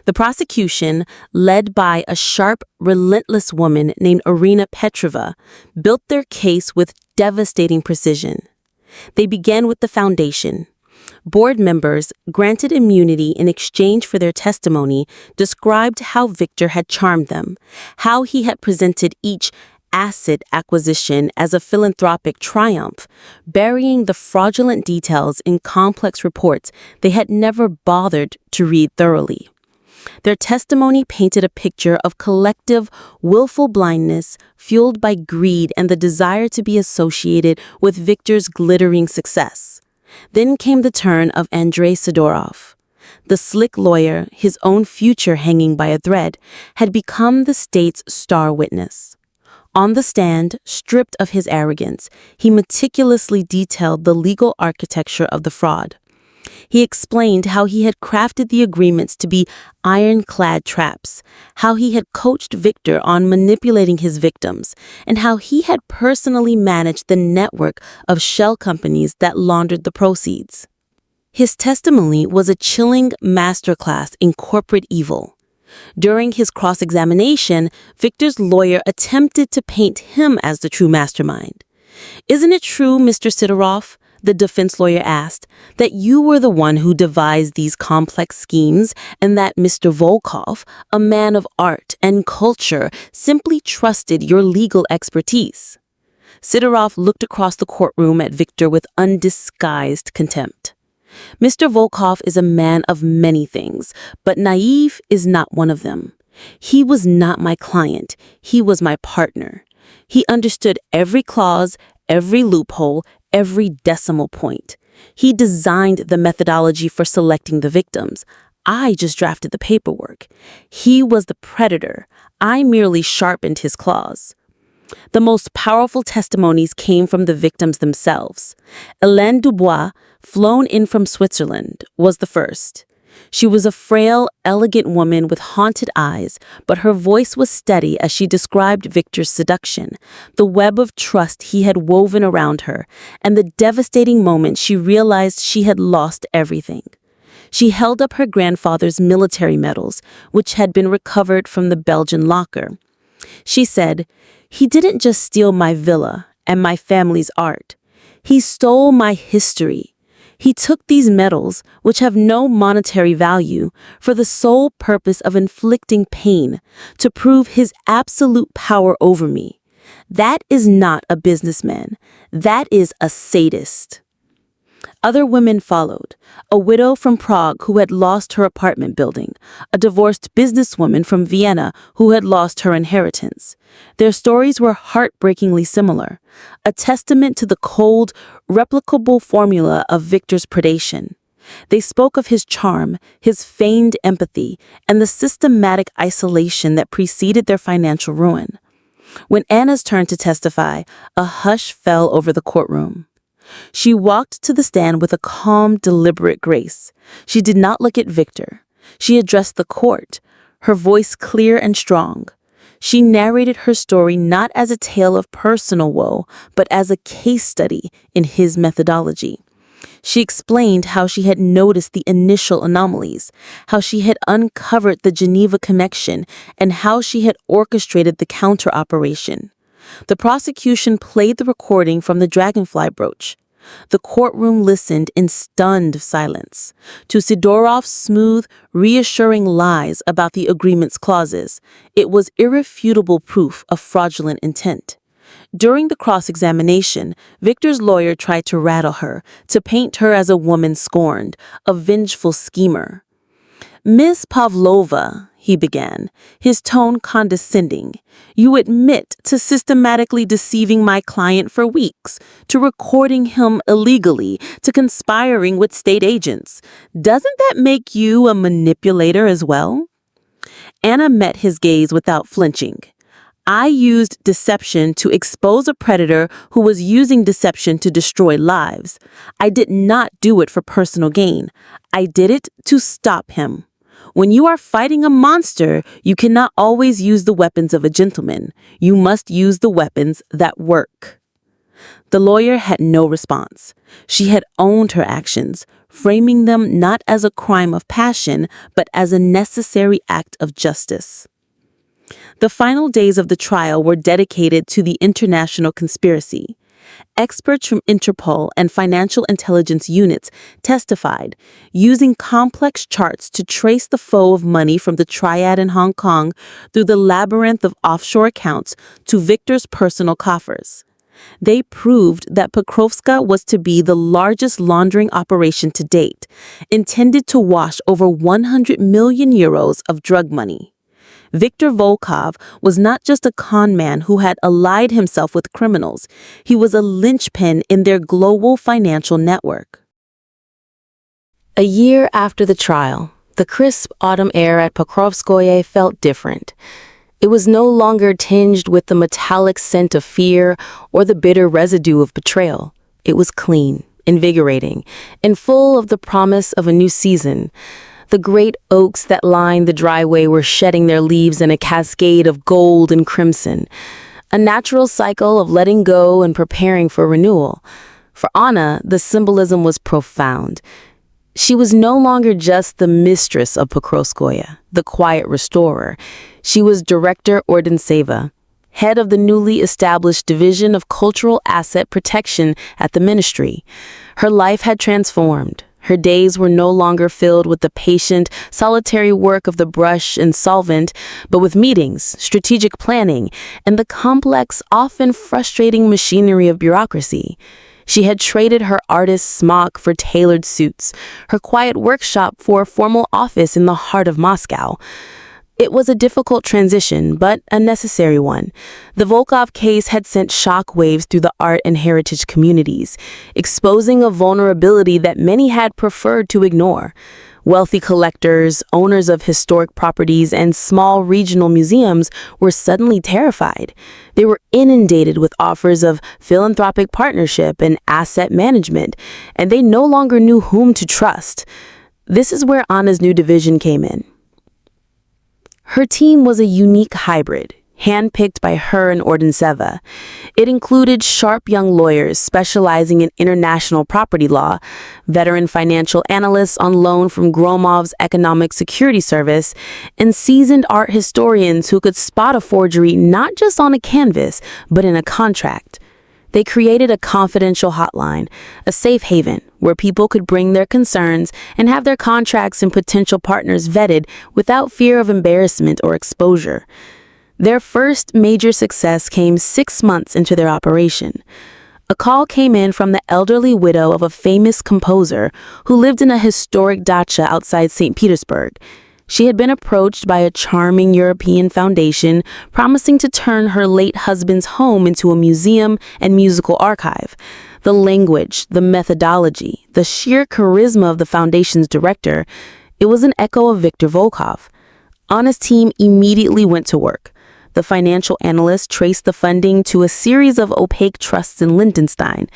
The prosecution, led by a sharp, relentless woman named Irina Petrova, built their case with devastating precision. They began with the foundation. Board members, granted immunity in exchange for their testimony, described how Victor had charmed them, how he had presented each asset acquisition as a philanthropic triumph, burying the fraudulent details in complex reports they had never bothered to read thoroughly. Their testimony painted a picture of collective, willful blindness fueled by greed and the desire to be associated with Victor's glittering success. Then came the turn of Andrei Sidorov. The slick lawyer, his own future hanging by a thread, had become the state's star witness. On the stand, stripped of his arrogance, he meticulously detailed the legal architecture of the fraud. He explained how he had crafted the agreements to be ironclad traps, how he had coached Victor on manipulating his victims, and how he had personally managed the network of shell companies that laundered the proceeds. His testimony was a chilling masterclass in corporate evil. During his cross-examination, Victor's lawyer attempted to paint him as the true mastermind. "Isn't it true, Mr. Sidorov," the defense lawyer asked, "that you were the one who devised these complex schemes and that Mr. Volkov, a man of art and culture, simply trusted your legal expertise?" Sidorov looked across the courtroom at Victor with undisguised contempt. "Mr. Volkov is a man of many things, but naive is not one of them. He was not my client. He was my partner. He understood every clause, every loophole, every decimal point. He designed the methodology for selecting the victims. I just drafted the paperwork. He was the predator. I merely sharpened his claws. The most powerful testimonies came from the victims themselves. Hélène Dubois, flown in from Switzerland, was the first. She was a frail, elegant woman with haunted eyes, but her voice was steady as she described Victor's seduction, the web of trust he had woven around her, and the devastating moment she realized she had lost everything. She held up her grandfather's military medals, which had been recovered from the Belgian locker. She said, "He didn't just steal my villa and my family's art. He stole my history. He took these medals, which have no monetary value, for the sole purpose of inflicting pain, to prove his absolute power over me. That is not a businessman. That is a sadist." Other women followed: a widow from Prague who had lost her apartment building, a divorced businesswoman from Vienna who had lost her inheritance. Their stories were heartbreakingly similar, a testament to the cold, replicable formula of Victor's predation. They spoke of his charm, his feigned empathy, and the systematic isolation that preceded their financial ruin. When Anna's turn to testify, a hush fell over the courtroom. She walked to the stand with a calm, deliberate grace. She did not look at Victor. She addressed the court, her voice clear and strong. She narrated her story not as a tale of personal woe, but as a case study in his methodology. She explained how she had noticed the initial anomalies, how she had uncovered the Geneva connection, and how she had orchestrated the counter-operation. The prosecution played the recording from the dragonfly brooch. The courtroom listened in stunned silence to Sidorov's smooth, reassuring lies about the agreement's clauses. It was irrefutable proof of fraudulent intent. During the cross-examination, Victor's lawyer tried to rattle her, to paint her as a woman scorned, a vengeful schemer. "Miss Pavlova," he began, his tone condescending, "you admit to systematically deceiving my client for weeks, to recording him illegally, to conspiring with state agents. Doesn't that make you a manipulator as well?" Anna met his gaze without flinching. "I used deception to expose a predator who was using deception to destroy lives. I did not do it for personal gain. I did it to stop him. When you are fighting a monster, you cannot always use the weapons of a gentleman. You must use the weapons that work." The lawyer had no response. She had owned her actions, framing them not as a crime of passion, but as a necessary act of justice. The final days of the trial were dedicated to the international conspiracy. Experts from Interpol and financial intelligence units testified, using complex charts to trace the flow of money from the triad in Hong Kong through the labyrinth of offshore accounts to Victor's personal coffers. They proved that Pokrovska was to be the largest laundering operation to date, intended to wash over 100 million euros of drug money. Viktor Volkov was not just a con man who had allied himself with criminals. He was a linchpin in their global financial network. A year after the trial, the crisp autumn air at Pokrovskoye felt different. It was no longer tinged with the metallic scent of fear or the bitter residue of betrayal. It was clean, invigorating, and full of the promise of a new season. The great oaks that lined the driveway were shedding their leaves in a cascade of gold and crimson, a natural cycle of letting go and preparing for renewal. For Anna, the symbolism was profound. She was no longer just the mistress of Pokrovskoye, the quiet restorer. She was Director Ordenseva, head of the newly established Division of Cultural Asset Protection at the ministry. Her life had transformed. Her days were no longer filled with the patient, solitary work of the brush and solvent, but with meetings, strategic planning, and the complex, often frustrating machinery of bureaucracy. She had traded her artist's smock for tailored suits, her quiet workshop for a formal office in the heart of Moscow. It was a difficult transition, but a necessary one. The Volkov case had sent shockwaves through the art and heritage communities, exposing a vulnerability that many had preferred to ignore. Wealthy collectors, owners of historic properties, and small regional museums were suddenly terrified. They were inundated with offers of philanthropic partnership and asset management, and they no longer knew whom to trust. This is where Anna's new division came in. Her team was a unique hybrid, handpicked by her and Ordenseva. It included sharp young lawyers specializing in international property law, veteran financial analysts on loan from Gromov's Economic Security Service, and seasoned art historians who could spot a forgery not just on a canvas, but in a contract. They created a confidential hotline, a safe haven, where people could bring their concerns and have their contracts and potential partners vetted without fear of embarrassment or exposure. Their first major success came 6 months into their operation. A call came in from the elderly widow of a famous composer who lived in a historic dacha outside St. Petersburg. She had been approached by a charming European foundation promising to turn her late husband's home into a museum and musical archive. The language, the methodology, the sheer charisma of the foundation's director, it was an echo of Viktor Volkov. Anna's team immediately went to work. The financial analyst traced the funding to a series of opaque trusts in Liechtenstein.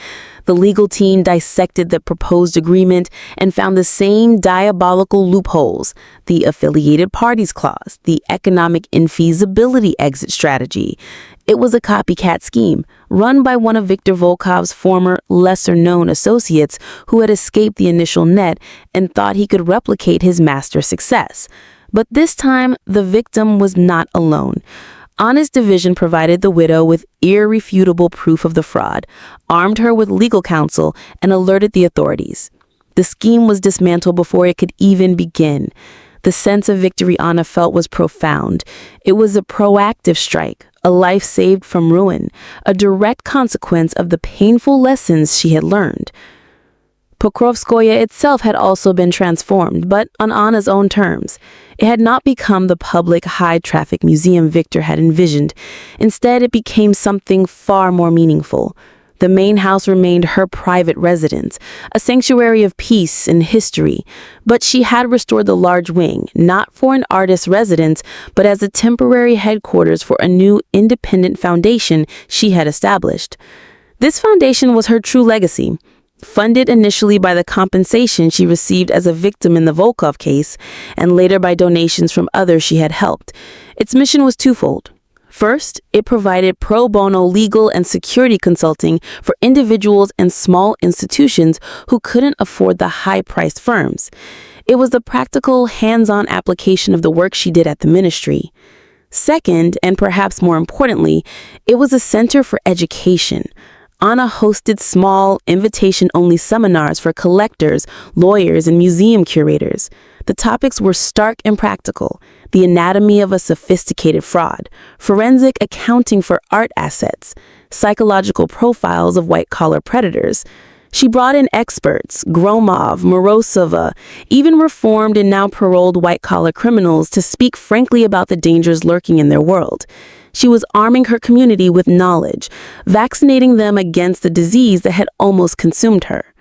The legal team dissected the proposed agreement and found the same diabolical loopholes: the affiliated parties clause, the economic infeasibility exit strategy. It was a copycat scheme run by one of Viktor Volkov's former lesser-known associates who had escaped the initial net and thought he could replicate his master's success. But this time, the victim was not alone. Anna's division provided the widow with irrefutable proof of the fraud, armed her with legal counsel, and alerted the authorities. The scheme was dismantled before it could even begin. The sense of victory Anna felt was profound. It was a proactive strike, a life saved from ruin, a direct consequence of the painful lessons she had learned. Pokrovskoye itself had also been transformed, but on Anna's own terms. It had not become the public high-traffic museum Victor had envisioned. Instead, it became something far more meaningful. The main house remained her private residence, a sanctuary of peace and history, but she had restored the large wing, not for an artist's residence, but as a temporary headquarters for a new independent foundation she had established. This foundation was her true legacy. Funded initially by the compensation she received as a victim in the Volkov case, and later by donations from others she had helped, its mission was twofold. First, it provided pro bono legal and security consulting for individuals and small institutions who couldn't afford the high-priced firms. It was the practical, hands-on application of the work she did at the ministry. Second, and perhaps more importantly, it was a center for education. Anna hosted small, invitation-only seminars for collectors, lawyers, and museum curators. The topics were stark and practical: the anatomy of a sophisticated fraud, forensic accounting for art assets, psychological profiles of white-collar predators. She brought in experts, Gromov, Morozova, even reformed and now paroled white-collar criminals to speak frankly about the dangers lurking in their world. She was arming her community with knowledge, vaccinating them against the disease that had almost consumed her.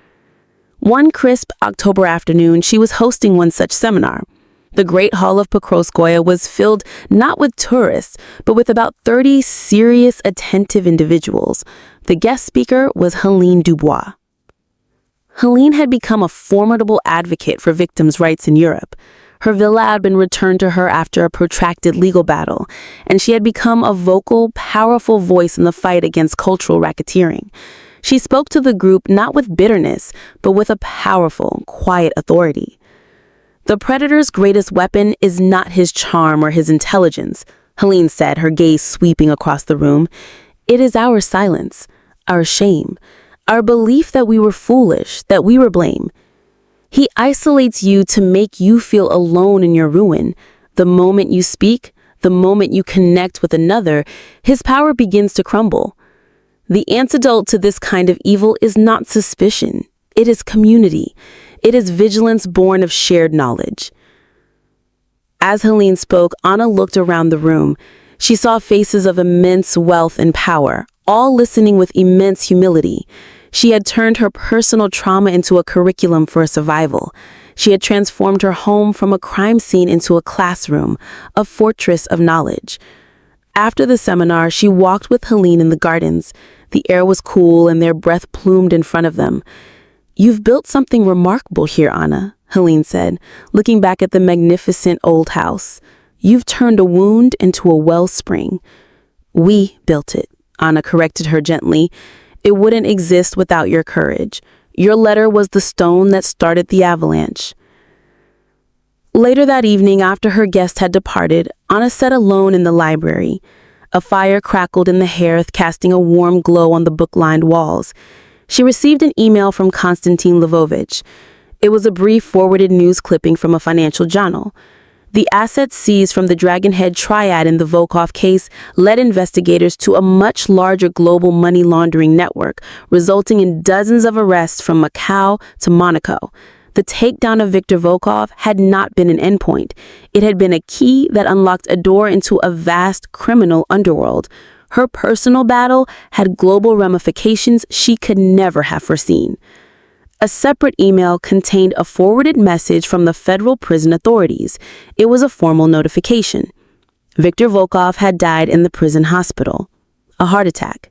One crisp October afternoon, she was hosting one such seminar. The Great Hall of Pokrovskoye was filled not with tourists, but with about 30 serious, attentive individuals. The guest speaker was Helene Dubois. Helene had become a formidable advocate for victims' rights in Europe. Her villa had been returned to her after a protracted legal battle, and she had become a vocal, powerful voice in the fight against cultural racketeering. She spoke to the group not with bitterness, but with a powerful, quiet authority. The predator's greatest weapon is not his charm or his intelligence, Helene said, her gaze sweeping across the room. It is our silence, our shame, our belief that we were foolish, that we were blame. He isolates you to make you feel alone in your ruin. The moment you speak, the moment you connect with another, his power begins to crumble. The antidote to this kind of evil is not suspicion. It is community. It is vigilance born of shared knowledge. As Helene spoke, Anna looked around the room. She saw faces of immense wealth and power, all listening with immense humility. She had turned her personal trauma into a curriculum for survival. She had transformed her home from a crime scene into a classroom, a fortress of knowledge. After the seminar, she walked with Helene in the gardens. The air was cool and their breath plumed in front of them. "You've built something remarkable here, Anna," Helene said, looking back at the magnificent old house. "You've turned a wound into a wellspring." "We built it," Anna corrected her gently. "It wouldn't exist without your courage. Your letter was the stone that started the avalanche." Later that evening, after her guest had departed, Anna sat alone in the library. A fire crackled in the hearth, casting a warm glow on the book-lined walls. She received an email from Konstantin Lvovich. It was a brief forwarded news clipping from a financial journal. The assets seized from the Dragonhead triad in the Volkov case led investigators to a much larger global money laundering network, resulting in dozens of arrests from Macau to Monaco. The takedown of Viktor Volkov had not been an endpoint. It had been a key that unlocked a door into a vast criminal underworld. Her personal battle had global ramifications she could never have foreseen. A separate email contained a forwarded message from the federal prison authorities. It was a formal notification. Viktor Volkov had died in the prison hospital. A heart attack.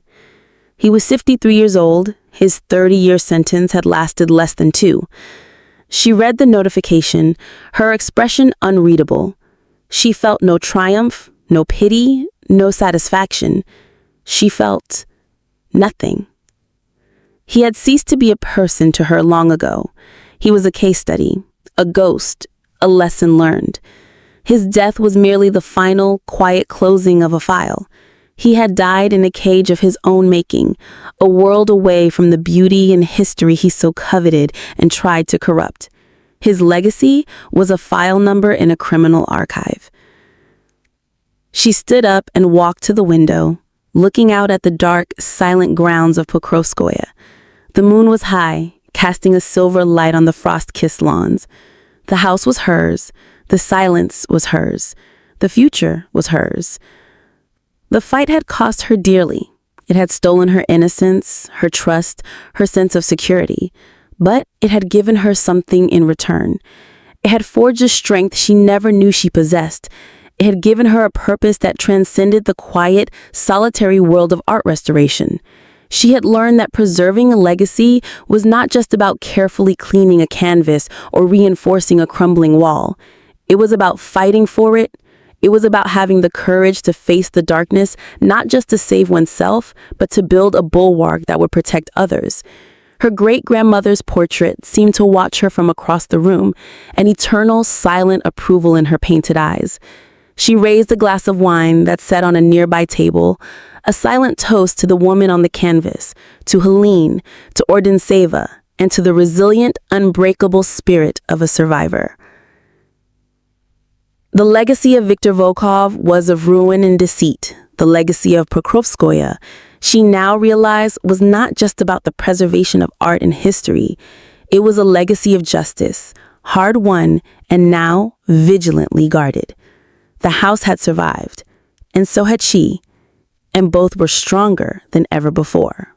He was 53 years old. His 30-year sentence had lasted less than 2. She read the notification, her expression unreadable. She felt no triumph, no pity, no satisfaction. She felt nothing. He had ceased to be a person to her long ago. He was a case study, a ghost, a lesson learned. His death was merely the final, quiet closing of a file. He had died in a cage of his own making, a world away from the beauty and history he so coveted and tried to corrupt. His legacy was a file number in a criminal archive. She stood up and walked to the window, looking out at the dark, silent grounds of Pokrovskoye. The moon was high, casting a silver light on the frost-kissed lawns. The house was hers. The silence was hers. The future was hers. The fight had cost her dearly. It had stolen her innocence, her trust, her sense of security. But it had given her something in return. It had forged a strength she never knew she possessed. It had given her a purpose that transcended the quiet, solitary world of art restoration. She had learned that preserving a legacy was not just about carefully cleaning a canvas or reinforcing a crumbling wall. It was about fighting for it. It was about having the courage to face the darkness, not just to save oneself, but to build a bulwark that would protect others. Her great-grandmother's portrait seemed to watch her from across the room, an eternal, silent approval in her painted eyes. She raised a glass of wine that sat on a nearby table, a silent toast to the woman on the canvas, to Helene, to Ordenseva, and to the resilient, unbreakable spirit of a survivor. The legacy of Viktor Volkov was of ruin and deceit. The legacy of Pokrovskoye, she now realized, was not just about the preservation of art and history. It was a legacy of justice, hard-won and now vigilantly guarded. The house had survived, and so had she, and both were stronger than ever before.